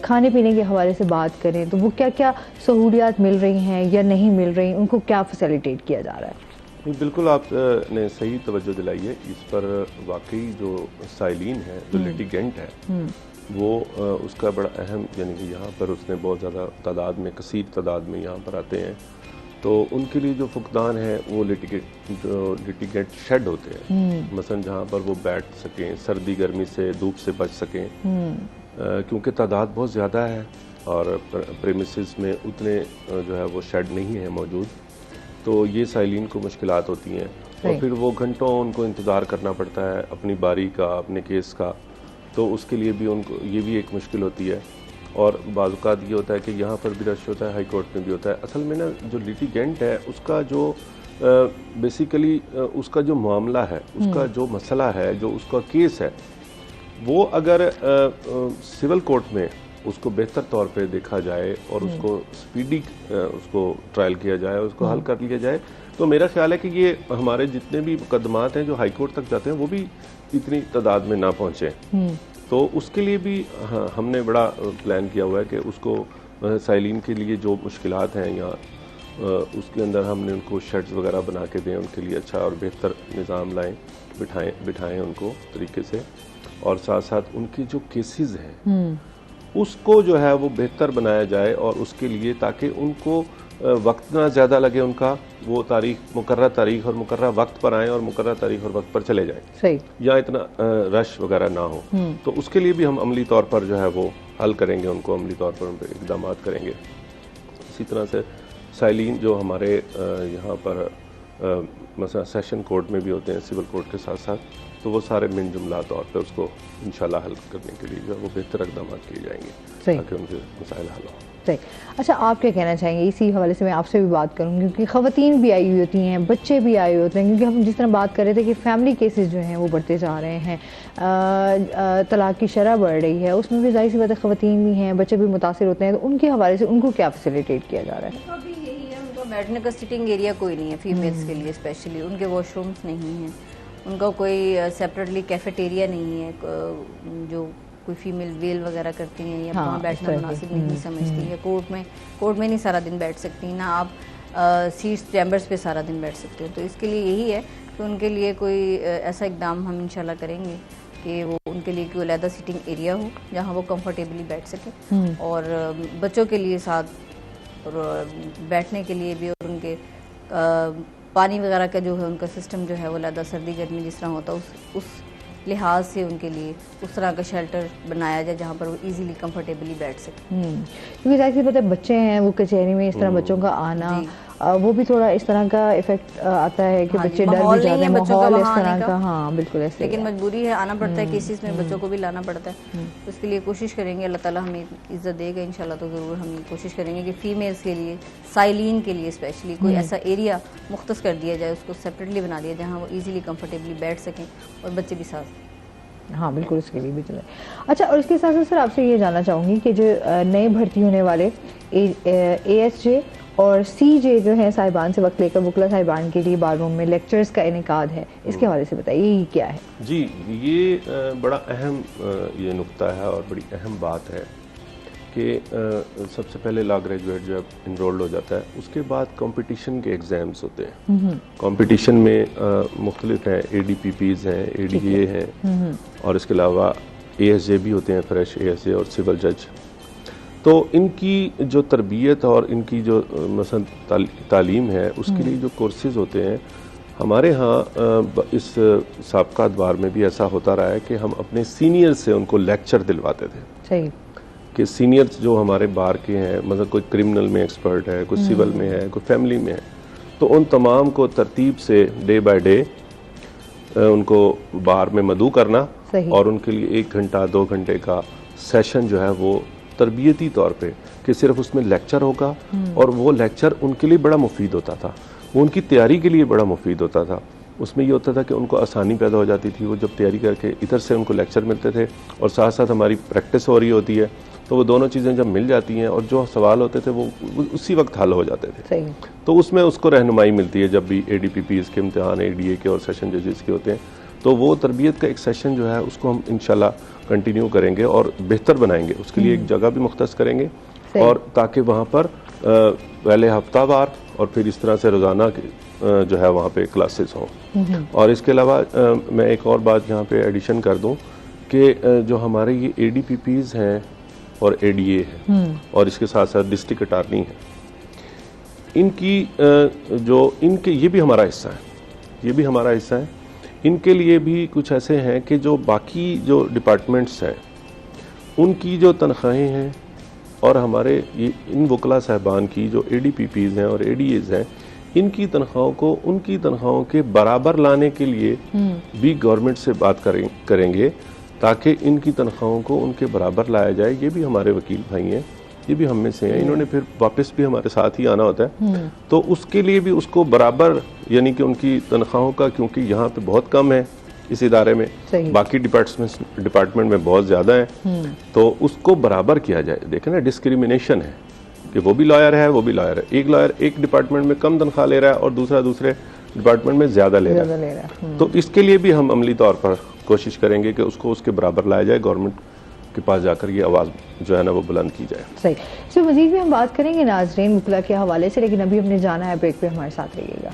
Speaker 1: खाने पीने के हवाले से बात करें, तो वो क्या क्या सहूलियात मिल रही हैं या नहीं मिल रही, उनको क्या फैसिलिटेट किया जा रहा है?
Speaker 5: बिल्कुल आपने सही तवज्जो दिलाई है इस पर। वाकई जो साइलिन है, जो लिटिगेंट है, वो उसका बड़ा अहम, यानी कि यहाँ पर उसने बहुत ज़्यादा तादाद में, कसीर तादाद में यहाँ पर आते हैं। तो उनके लिए जो फुकदान है वो लिटिगेंट शेड होते हैं, मसलन जहाँ पर वो बैठ सकें, सर्दी गर्मी से, धूप से बच सकें, क्योंकि तादाद बहुत ज़्यादा है और प्रेमिसेस में उतने जो है वो शेड नहीं है मौजूद। तो ये साइलिन को मुश्किलात होती हैं और फिर वो घंटों उनको इंतज़ार करना पड़ता है अपनी बारी का, अपने केस का। तो उसके लिए भी उनको ये भी एक मुश्किल होती है। और बाज़-औक़ात ये होता है कि यहाँ पर भी रश होता है, हाई कोर्ट में भी होता है। असल में ना जो लिटिगेंट है उसका जो बेसिकली उसका जो मामला है, उसका जो मसला है, जो उसका केस है, वो अगर सिविल कोर्ट में उसको बेहतर तौर पे देखा जाए और उसको स्पीडी उसको ट्रायल किया जाए, उसको हल कर लिया जाए, तो मेरा ख्याल है कि ये हमारे जितने भी मुकदमात हैं जो हाई कोर्ट तक जाते हैं वो भी इतनी तादाद में ना पहुँचे। तो उसके लिए भी हमने बड़ा प्लान किया हुआ है कि उसको साइलिन के लिए जो मुश्किलात हैं यहाँ, उसके अंदर हमने उनको शेड्स वगैरह बना के दें, उनके लिए अच्छा और बेहतर निज़ाम लाएँ, बिठाएँ उनको तरीके से। और साथ साथ उनके जो केसेस हैं उसको जो है वो बेहतर बनाया जाए और उसके लिए ताकि उनको वक्त ना ज़्यादा लगे, उनका वो मुकर्रर तारीख और मुकर्रर वक्त पर आएँ और मुकर्रर तारीख और वक्त पर चले जाएँ, सही, या इतना रश वगैरह ना हो। तो उसके लिए भी हम अमली तौर पर जो है वो हल करेंगे, उनको अमली तौर पर उन पर इक़दाम करेंगे। इसी तरह से साइलिन जो हमारे यहाँ पर मसला सेशन कोर्ट में भी होते हैं, सिविल कोर्ट के साथ साथ, तो वो सारे मिन जुमला तौर पे उसको इंशाल्लाह हल करने के लिए जो है वो बेहतर इक़दाम किए जाएंगे ताकि उनके मसाइल हल हों।
Speaker 1: सही। अच्छा, आप क्या कहना चाहेंगे? इसी हवाले से मैं आपसे भी बात करूँगी, क्योंकि ख़वातीन भी आई हुई होती हैं, बच्चे भी आए हुए होते हैं, क्योंकि हम जिस तरह बात कर रहे थे कि फैमिली केसेस जो हैं वो बढ़ते जा रहे हैं, तलाक की शरह बढ़ रही है, उसमें भी ज़ाहिर सी बात है ख़वातीन भी हैं, बच्चे भी मुतासिर होते हैं, तो उनके हवाले से उनको क्या फैसिलिटेट किया जा रहा है?
Speaker 4: अभी यही है, उनका बैठने का सिटिंग एरिया कोई नहीं है फीमेल्स के लिए, स्पेशली उनके वॉशरूम्स नहीं हैं, उनका कोई सेपरेटली कैफेटेरिया नहीं है, जो कोई फीमेल वेल वगैरह करती हैं या वहाँ बैठना मुनासिब नहीं समझती है। कोर्ट में नहीं सारा दिन बैठ सकती, ना आप सीट्स चैम्बर्स पे सारा दिन बैठ सकते हो। तो इसके लिए यही है कि उनके लिए कोई ऐसा इकदाम हम इंशाल्लाह करेंगे कि वो उनके लिए कोई अलहदा सिटिंग एरिया हो जहाँ वो कंफर्टेबली बैठ सके, और बच्चों के लिए साथ और बैठने के लिए भी, और उनके पानी वगैरह का जो है उनका सिस्टम जो है वो अलहदा सर्दी गर्मी जिस तरह होता है उस लिहाज से उनके लिए उस तरह का शेल्टर बनाया जाए जहाँ पर वो इजीली कंफर्टेबली बैठ सके।
Speaker 1: क्योंकि जाहिर सी बात है बच्चे हैं, वो कचहरी में इस तरह बच्चों का आना, वो भी थोड़ा इस तरह का इफेक्ट आता है कि बच्चे डर भी जाते हैं, माहौल इस तरह का। हाँ बिल्कुल ऐसे, लेकिन
Speaker 4: मजबूरी है, आना पड़ता है, केसेस में बच्चों को भी लाना पड़ता है। तो इसके लिए कोशिश करेंगे, अल्लाह ताला हमें इज्जत देगा इंशाल्लाह, तो ज़रूर हम कोशिश करेंगे कि फ़ीमेल्स के लिए, साइलिन के लिए स्पेशली कोई ऐसा एरिया मुख्तस कर दिया जाए, उसको सेपरेटली बना दिया जहाँ वो ईजिली कम्फर्टेबली बैठ सकें और बच्चे भी साथ।
Speaker 1: हाँ बिल्कुल, इसके लिए भी चले। अच्छा, और इसके साथ साथ सर आपसे ये जानना चाहूँगी कि जो नए भर्ती होने वाले ASJ और सीजे जो है साहिबान से वक्त लेकर वकला साहिबान के लिए बार रूम में लेक्चर्स का इनेकाद है, इसके हवाले से बताइए ये क्या है?
Speaker 5: जी, ये बड़ा अहम ये नुक्ता है और बड़ी अहम बात है कि सबसे पहले लॉ ग्रेजुएट जब इनरोल्ड हो जाता है उसके बाद कंपटीशन के एग्ज़ाम्स होते हैं। कंपटीशन में मुख्तलिफ हैं, ADPPs हैं, ADA हैं और इसके अलावा ASJ भी होते हैं, फ्रेश ASJ और सिविल जज। तो इनकी जो तरबियत और इनकी जो मसलन तालीम है उसके लिए जो कोर्सेज़ होते हैं, हमारे यहाँ इस साबका दौर में भी ऐसा होता रहा है कि हम अपने सीनियर से उनको लेक्चर दिलवाते थे।
Speaker 1: सही।
Speaker 5: कि सीनियर्स जो हमारे बार के हैं, मतलब कोई क्रिमिनल में एक्सपर्ट है, कोई सिविल में है, कोई फैमिली में है, तो उन तमाम को तरतीब से डे बाय डे उनको बार में मदऊ करना और उनके लिए 1 घंटा 2 घंटे का सेशन जो है वो तरबियती तौर पे कि सिर्फ उसमें लेक्चर होगा और वो लेक्चर उनके लिए बड़ा मुफीद होता था, वो उनकी तैयारी के लिए बड़ा मुफीद होता था। उसमें ये होता था कि उनको आसानी पैदा हो जाती थी, वो जब तैयारी करके इधर से उनको लेक्चर मिलते थे और साथ साथ हमारी प्रैक्टिस हो रही होती है, तो वो दोनों चीज़ें जब मिल जाती हैं और जो सवाल होते थे वो उसी वक्त हल हो जाते थे। तो उसमें उसको रहनुमाई मिलती है जब भी ADPPs के इम्तिहान, ADA के और सेशन जजेस के होते हैं। तो वो तरबियत का एक सेशन जो है उसको हम इंशाल्लाह कंटिन्यू करेंगे और बेहतर बनाएंगे, उसके लिए एक जगह भी मुख्तस करेंगे और ताकि वहाँ पर पहले हफ्तावार और फिर इस तरह से रोज़ाना जो है वहाँ पे क्लासेस हों। और इसके अलावा मैं एक और बात यहाँ पे एडिशन कर दूँ कि जो हमारे ये ADPPs हैं और ADA है और इसके साथ साथ डिस्ट्रिक्ट अटार्नी है, इनकी जो इनके ये भी हमारा हिस्सा है, ये भी हमारा हिस्सा है। इनके लिए भी कुछ ऐसे हैं कि जो बाकी जो डिपार्टमेंट्स हैं उनकी जो तनख्वाहें हैं और हमारे ये इन वकला साहबान की जो ADPPs हैं और ADAs हैं, इनकी तनख्वाहों को उनकी तनख्वाहों के बराबर लाने के लिए भी गवर्नमेंट से बात करेंगे ताकि इनकी तनख्वाहों को उनके बराबर लाया जाए। ये भी हमारे वकील भाई हैं, ये भी हम में से हैं, इन्होंने फिर वापस भी हमारे साथ ही आना होता है। तो उसके लिए भी उसको बराबर, यानी कि उनकी तनख्वाहों का, क्योंकि यहाँ पे बहुत कम है इस इदारे में, बाकी डिपार्टमेंट में बहुत ज़्यादा है, तो उसको बराबर किया जाए। देखें ना, डिस्क्रिमिनेशन है कि वो भी लॉयर है, वो भी लॉयर है, एक लॉयर एक डिपार्टमेंट में कम तनख्वाह ले रहा है और दूसरा दूसरे डिपार्टमेंट में ज़्यादा ले रहा है। तो इसके लिए भी हम अमली तौर पर कोशिश करेंगे कि उसको उसके बराबर लाया जाए, गवर्नमेंट के पास जाकर ये आवाज़ जो है ना वो बुलंद की जाए।
Speaker 1: सही। तो मजीद भी हम बात करेंगे नाजरीन वकला के हवाले से, लेकिन अभी हमने जाना है ब्रेक पे, हमारे साथ रहिएगा।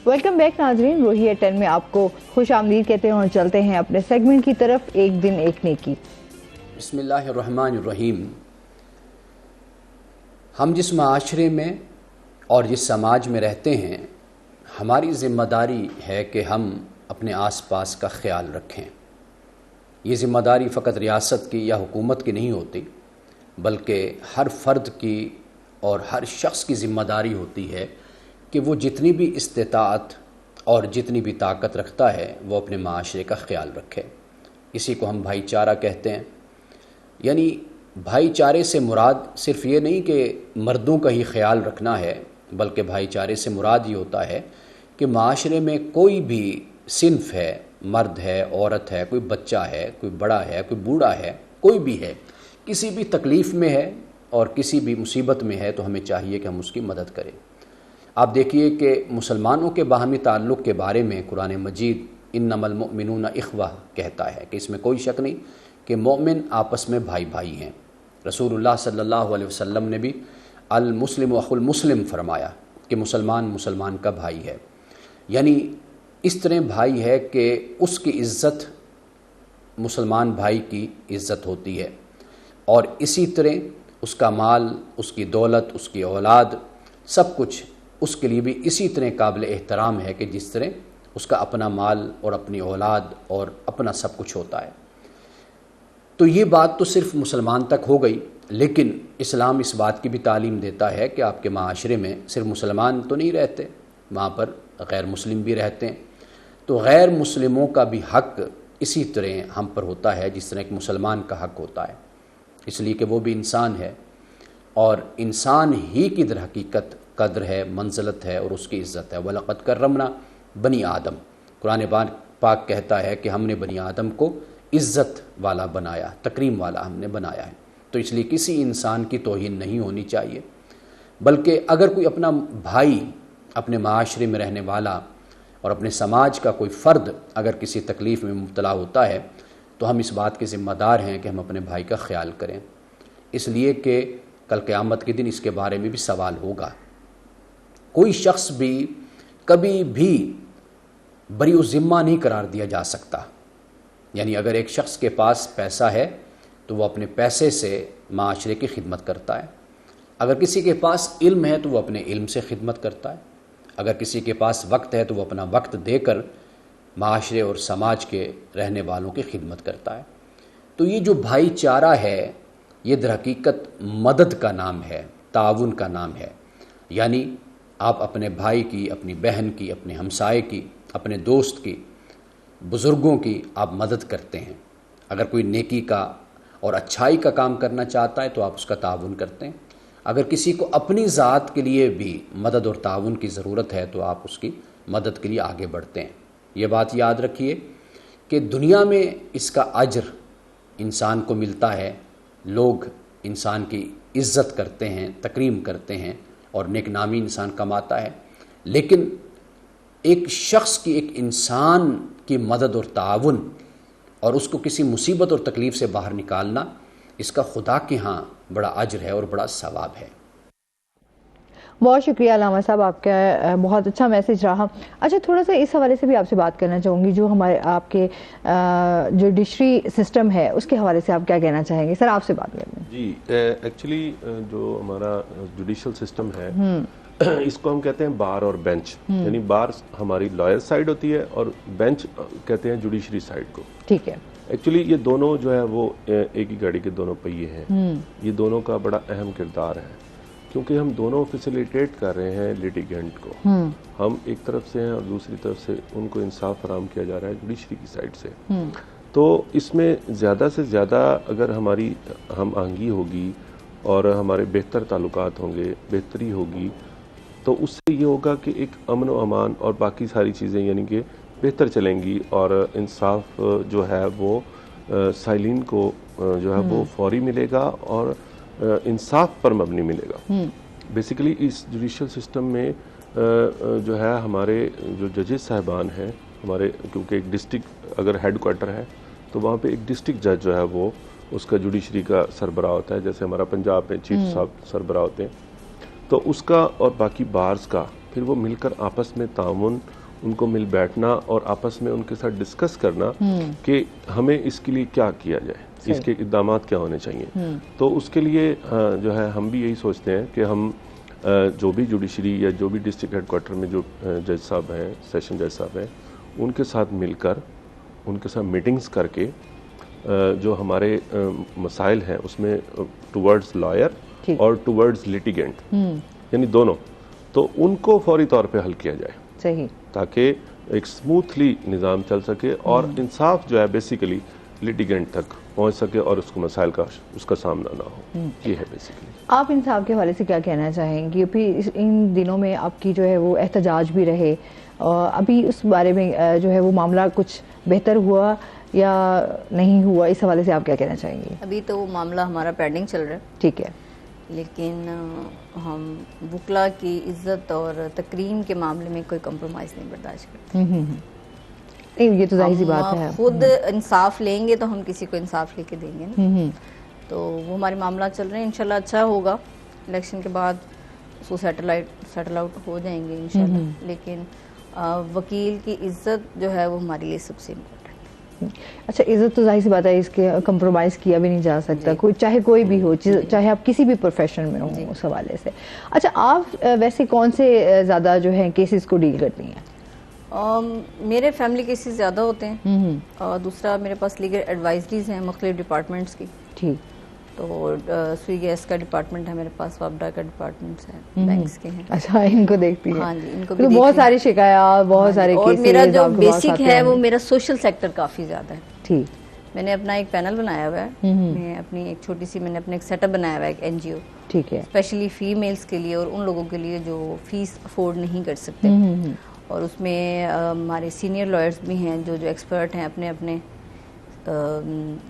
Speaker 1: वेलकम बैक नाजरीन, रोही एट 10 में आपको खुश आमदीद कहते हैं और चलते हैं अपने सेगमेंट की तरफ, एक दिन एक नेकी।
Speaker 6: बिस्मिल्लाहिर्रहमानिर्रहीम। हम जिस माशरे में और जिस समाज में रहते हैं, हमारी ज़िम्मेदारी है कि हम अपने आसपास का ख्याल रखें। ये ज़िम्मेदारी फ़कत रियासत की या हुकूमत की नहीं होती, बल्कि हर फ़र्द की और हर शख्स की ज़िम्मेदारी होती है कि वो जितनी भी इस्तिताअत और जितनी भी ताकत रखता है वो अपने माशरे का ख्याल रखे। इसी को हम भाईचारा कहते हैं। यानी भाईचारे से मुराद सिर्फ़ ये नहीं कि मर्दों का ही ख्याल रखना है, बल्कि भाईचारे से मुराद ये होता है कि माशरे में कोई भी सिन्फ है, मर्द है, औरत है, कोई बच्चा है, कोई बड़ा है, कोई बूढ़ा है, कोई भी है, किसी भी तकलीफ़ में है और किसी भी मुसीबत में है, तो हमें चाहिए कि हम उसकी मदद करें। आप देखिए कि मुसलमानों के बाहमी ताल्लुक़ के बारे में कुरान मजीद इन्नमल मुमिनूना इख्वा कहता है कि इसमें कोई शक नहीं कि मोमिन आपस में भाई भाई हैं। रसूलुल्लाह सल्लल्लाहु अलैहि वसल्लम ने भी अल मुस्लिम अखुल मुस्लिम फरमाया कि मुसलमान मुसलमान का भाई है। यानी इस तरह भाई है कि उसकी इज़्ज़त मुसलमान भाई की इज़्ज़त होती है और इसी तरह उसका माल, उसकी दौलत, उसकी औलाद, सब कुछ उसके लिए भी इसी तरह काबिल एहतराम है कि जिस तरह उसका अपना माल और अपनी औलाद और अपना सब कुछ होता है। तो ये बात तो सिर्फ मुसलमान तक हो गई, लेकिन इस्लाम इस बात की भी तालीम देता है कि आपके माशरे में सिर्फ मुसलमान तो नहीं रहते, वहाँ पर गैर मुस्लिम भी रहते हैं। तो गैर मुस्लिमों का भी हक़ इसी तरह हम पर होता है जिस तरह एक मुसलमान का हक़ होता है, इसलिए कि वो भी इंसान है और इंसान ही की दर हकीकत कद्र है, मंज़लत है और उसकी इज़्ज़त है। वलक़द कर्रमना बनी आदम, कुरान पाक कहता है कि हमने बनी आदम को इज़्ज़त वाला बनाया, तकरीम वाला हमने बनाया है। तो इसलिए किसी इंसान की तौहीन नहीं होनी चाहिए, बल्कि अगर कोई अपना भाई, अपने माशरे में रहने वाला और अपने समाज का कोई फ़र्द अगर किसी तकलीफ़ में मुब्तला होता है तो हम इस बात के ज़िम्मेदार हैं कि हम अपने भाई का ख्याल करें, इसलिए कि कल क़यामत के दिन इसके बारे में भी सवाल होगा। कोई शख्स भी कभी भी बरी ज़िम्मा नहीं करार दिया जा सकता। यानी अगर एक शख्स के पास पैसा है तो वह अपने पैसे से माशरे की खिदमत करता है, अगर किसी के पास इल्म है तो वह अपने इल्म से खिदमत करता है, अगर किसी के पास वक्त है तो वह अपना वक्त देकर माशरे और समाज के रहने वालों की खिदमत करता है। तो ये जो भाईचारा है ये दरहकीकत मदद का नाम है, ताउन का नाम है। यानी आप अपने भाई की, अपनी बहन की, अपने हमसाए की, अपने दोस्त की, बुज़ुर्गों की आप मदद करते हैं। अगर कोई नेकी का और अच्छाई का काम करना चाहता है तो आप उसका ताउन करते हैं। अगर किसी को अपनी ज़ात के लिए भी मदद और ताउन की ज़रूरत है तो आप उसकी मदद के लिए आगे बढ़ते हैं। ये बात याद रखिए कि दुनिया में इसका अज्र इंसान को मिलता है, लोग इंसान की इज़्ज़त करते हैं, तकरीम करते हैं और नेकनामी इंसान कमाता है, लेकिन एक शख्स की, एक इंसान की मदद और ताउन और उसको किसी मुसीबत और तकलीफ़ से बाहर निकालना, इसका खुदा के यहाँ बड़ा अज्र है और बड़ा सवाब है।
Speaker 1: बहुत शुक्रिया अल्लामा साहब, आपका बहुत अच्छा मैसेज रहा। अच्छा, थोड़ा सा इस हवाले से भी आपसे बात करना चाहूँगी, जो हमारे आपके जुडिशरी सिस्टम है उसके हवाले से आप क्या कहना चाहेंगे? सर, आपसे बात करनी
Speaker 5: जी। एक्चुअली जो हमारा जुडिशल सिस्टम है इसको हम कहते हैं बार और बेंच। यानी बार हमारी लॉयर साइड होती है और बेंच कहते हैं जुडिशरी साइड को।
Speaker 1: ठीक है।
Speaker 5: एक्चुअली ये दोनों जो है वो एक ही गाड़ी के दोनों पहिए हैं। ये दोनों का बड़ा अहम किरदार है, क्योंकि हम दोनों फैसिलिटेट कर रहे हैं लिटिगेंट को। हम एक तरफ से हैं और दूसरी तरफ से उनको इंसाफ फराहम किया जा रहा है जुडिशरी की साइड से। तो इसमें ज़्यादा से ज़्यादा अगर हमारी हम आहंगी होगी और हमारे बेहतर ताल्लुकात होंगे, बेहतरी होगी, तो उससे ये होगा कि एक अमन व अमान और बाकी सारी चीज़ें यानी कि बेहतर चलेंगी और इंसाफ जो है वो साइलिन को जो है वो फौरी मिलेगा और इंसाफ पर मबनी मिलेगा। बेसिकली इस जुडिशल सिस्टम में जो है हमारे जो जजेस साहिबान हैं हमारे, क्योंकि एक डिस्ट्रिक्ट अगर हेड क्वार्टर है तो वहाँ पे एक डिस्ट्रिक्ट जज जो है वो उसका जुडिशरी का सरबराह होता है। जैसे हमारा पंजाब में चीफ साहब सरबराह होते हैं, तो उसका और बाकी बार्स का फिर वो मिलकर आपस में ताउन, उनको मिल बैठना और आपस में उनके साथ डिस्कस करना कि हमें इसके लिए क्या किया जाए, इसके इक़दाम क्या होने चाहिए। तो उसके लिए जो है हम भी यही सोचते हैं कि हम जो भी जुडिशरी या जो भी डिस्ट्रिक्ट हेडक्वार्टर में जो जज साहब हैं, सेशन जज साहब हैं, उनके साथ मिलकर उनके साथ मीटिंग्स करके जो हमारे मसाइल हैं उसमें टुवर्ड्स लॉयर और टुवर्ड्स लिटिगेंट यानी दोनों, तो उनको फौरी तौर पे हल किया जाए। सही, ताकि एक स्मूथली निज़ाम चल सके और इंसाफ जो है बेसिकली लिटिगेंट तक पहुंच सके और उसको मसाइल का उसका सामना ना हो। ये है बेसिकली। आप इंसाफ के हवाले से क्या कहना चाहेंगे? फिर इन दिनों में आपकी जो है वो एहतजाज भी रहे, अभी उस बारे में जो है वो मामला कुछ बेहतर हुआ या नहीं हुआ, इस हवाले से आप क्या कहना चाहेंगे?
Speaker 4: अभी तो वो मामला हमारा पेंडिंग चल रहा है। ठीक है, लेकिन हम वकला की इज्जत और तकरीम के मामले में कोई कंप्रोमाइज़ नहीं बर्दाश्त करते।
Speaker 1: ये तो जाहिर सी बात है।
Speaker 4: खुद इंसाफ लेंगे तो हम किसी को इंसाफ लेके देंगे ना। तो वो हमारे मामला चल रहे हैं, इंशाल्लाह अच्छा होगा। इलेक्शन के बाद उसको सेटल आउट हो जाएंगे इंशाल्लाह। लेकिन वकील की इज्जत जो है वो हमारे लिए सबसे इम्पोर्टेंट।
Speaker 1: अच्छा, इज्जत तो जाहिर सी बात है, इसके कंप्रोमाइज़ किया भी नहीं जा सकता, कोई चाहे कोई भी हो, चाहे आप किसी भी प्रोफेशन में हो उस हवाले से। अच्छा, आप वैसे कौन से ज़्यादा जो है केसेस को डील करती हैं?
Speaker 4: मेरे फैमिली केसेस ज़्यादा होते हैं और दूसरा मेरे पास लीगल एडवाइजरीज हैं मुख्तलिफ डिपार्टमेंट्स की। ठीक, तो सुई गैस का डिपार्टमेंट है मेरे पास, वापडा का डिपार्टमेंट्स है, बैंक्स के हैं। अच्छा, इनको देखती हैं? हाँ जी, इनको भी
Speaker 1: बहुत सारी शिकायत, बहुत सारे केसेस।
Speaker 4: और मेरा जो बेसिक है वो मेरा सोशल सेक्टर काफ़ी ज़्यादा है। ठीक, मैंने अपना एक पैनल बनाया हुआ है, मैं अपनी एक छोटी सी मैंने अपने एक सेटअप बनाया हुआ है, एक NGO। ठीक है, स्पेशली फीमेल्स के लिए और उन लोगों के लिए जो फीस अफोर्ड नहीं कर सकते। और उसमें हमारे सीनियर लॉयर्स भी हैं जो एक्सपर्ट हैं अपने अपने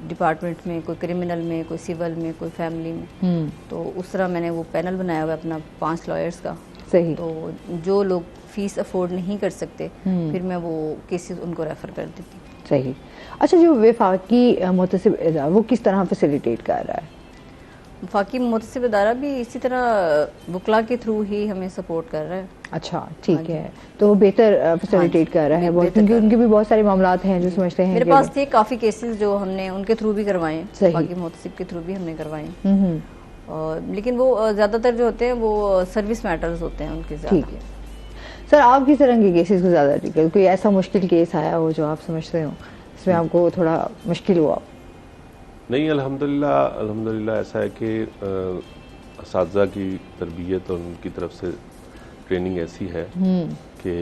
Speaker 4: डिपार्टमेंट में, कोई क्रिमिनल में, कोई सिविल में, कोई फैमिली में। तो उस तरह मैंने वो पैनल बनाया हुआ है अपना 5 लॉयर्स का।
Speaker 1: सही।
Speaker 4: तो जो लोग फीस अफोर्ड नहीं कर सकते फिर मैं वो केसेस उनको रेफर कर देती हूँ।
Speaker 1: सही। अच्छा, जो वफाकी मुतसिब इदारा वो किस तरह फैसिलिटेट कर रहा है?
Speaker 4: वफाकी मुतसिब इदारा भी इसी तरह वकला के थ्रू ही हमें सपोर्ट कर रहा है।
Speaker 1: अच्छा, ठीक है। तो वो बेहतर फैसिलिटेट कर रहा है बहुत, क्योंकि उनके भी बहुत सारे मामलात हैं जो समझते हैं।
Speaker 4: मेरे पास थे काफ़ी केसेस जो हमने उनके थ्रू भी करवाए,
Speaker 1: सही।
Speaker 4: वफाकी मुतसिब के थ्रू भी हमने करवाए। लेकिन वो ज़्यादातर जो होते हैं वो सर्विस मैटर्स होते हैं उनके ज़्यादा।
Speaker 1: ठीक है सर, आप किस तरह के केसेस को ज़्यादा ठीक है? कोई ऐसा मुश्किल केस आया हो जो आप समझते हो इसमें आपको थोड़ा मुश्किल हुआ?
Speaker 5: नहीं, अल्हम्दुलिल्लाह ऐसा है कि असातिज़ा की तरबियत और उनकी तरफ से ट्रेनिंग ऐसी है कि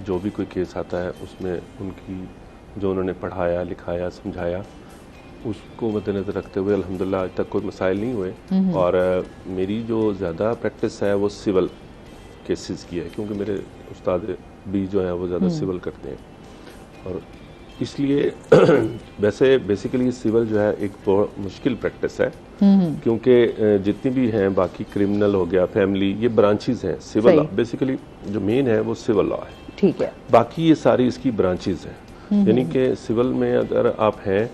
Speaker 5: जो भी कोई केस आता है उसमें उनकी जो उन्होंने पढ़ाया, लिखाया, समझाया, उसको मद्देनज़र रखते हुए अल्हम्दुलिल्लाह आज तक कोई मसाइल नहीं हुए। और मेरी जो ज़्यादा प्रैक्टिस है वो सिविल केसेस की है, क्योंकि मेरे उस्ताद भी जो हैं वो ज़्यादा सिविल करते हैं। और इसलिए वैसे बेसिकली सिविल जो है एक बहुत मुश्किल प्रैक्टिस है, क्योंकि जितनी भी हैं बाकी क्रिमिनल हो गया, फैमिली, ये ब्रांचेस हैं। सिविल बेसिकली जो मेन है वो सिविल लॉ है,
Speaker 1: ठीक है।
Speaker 5: बाकी ये सारी इसकी ब्रांचेस हैं। यानी कि सिविल में अगर आप हैं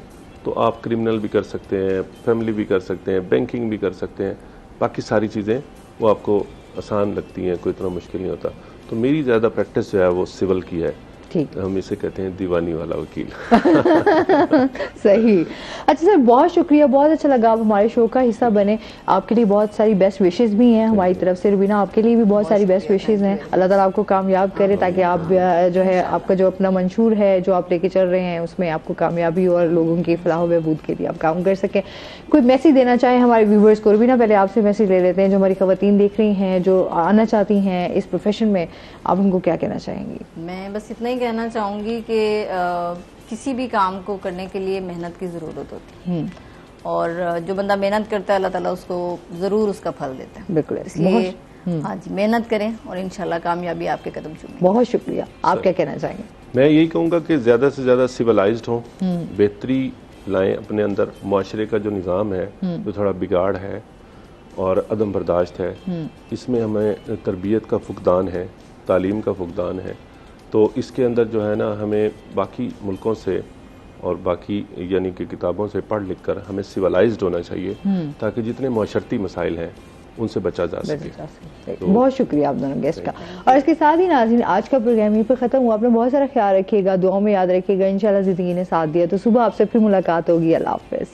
Speaker 5: तो आप क्रिमिनल भी कर सकते हैं, फैमिली भी कर सकते हैं, बैंकिंग भी कर सकते हैं, बाकी सारी चीज़ें वो आपको आसान लगती हैं, कोई इतना मुश्किल नहीं होता। तो मेरी ज़्यादा प्रैक्टिस जो है वो सिविल की है।
Speaker 1: ठीक,
Speaker 5: हम इसे कहते हैं दीवानी वाला वकील।
Speaker 1: सही। अच्छा सर, बहुत शुक्रिया, बहुत अच्छा लगा आप हमारे शो का हिस्सा बने। आपके लिए बहुत सारी बेस्ट विशेस भी हैं हमारी तरफ से। रुबीना, आपके लिए भी बहुत सारी बेस्ट विशेस हैं। अल्लाह ताला आपको कामयाब करे, ताकि आप जो है आपका जो अपना मंशूर है जो आप लेके चल रहे हैं उसमें आपको कामयाबी और लोगों की फलाह बहबूद के लिए आप काम कर सकें। कोई मैसेज देना चाहें हमारे व्यूवर्स को? रुबीना, पहले आपसे मैसेज ले लेते हैं। जो हमारी खवातीन देख रही हैं जो आना चाहती हैं इस प्रोफेशन में, आप उनको क्या कहना चाहेंगी?
Speaker 4: मैं बस इतना ही कहना चाहूँगी कि किसी भी काम को करने के लिए मेहनत की ज़रूरत होती है, और जो बंदा मेहनत करता है अल्लाह ताला उसको ज़रूर उसका फल देता है।
Speaker 1: बिल्कुल,
Speaker 4: इसलिए हाँ जी, मेहनत करें और इंशाल्लाह कामयाबी आपके कदम चूमें।
Speaker 1: बहुत शुक्रिया। आप क्या कहना चाहेंगे?
Speaker 5: मैं यही कहूँगा कि ज़्यादा से ज़्यादा सिविलाइज्ड हों, बेहतरी लाएं अपने अंदर। मुआशरे का जो निज़ाम है जो थोड़ा बिगाड़ है और अदम बर्दाश्त है, इसमें हमें तरबियत का फुकदान है, तालीम का फुकदान है। तो इसके अंदर जो है ना, हमें बाकी मुल्कों से और बाकी यानी कि किताबों से पढ़ लिख कर हमें सिविलाइज्ड होना चाहिए, ताकि जितने माशरती मसाइल हैं उनसे बचा जा सके।
Speaker 1: तो बहुत शुक्रिया आप दोनों गेस्ट का। और इसके साथ ही नाज़रीन, आज का प्रोग्राम यहीं पर ख़त्म हुआ। आपने बहुत सारा ख्याल रखिएगा, दुआ में याद रखिएगा। इंशाल्लाह ज़िंदगी ने साथ दिया तो सुबह आपसे फिर मुलाकात होगी। अल्लाह हाफ़िज़।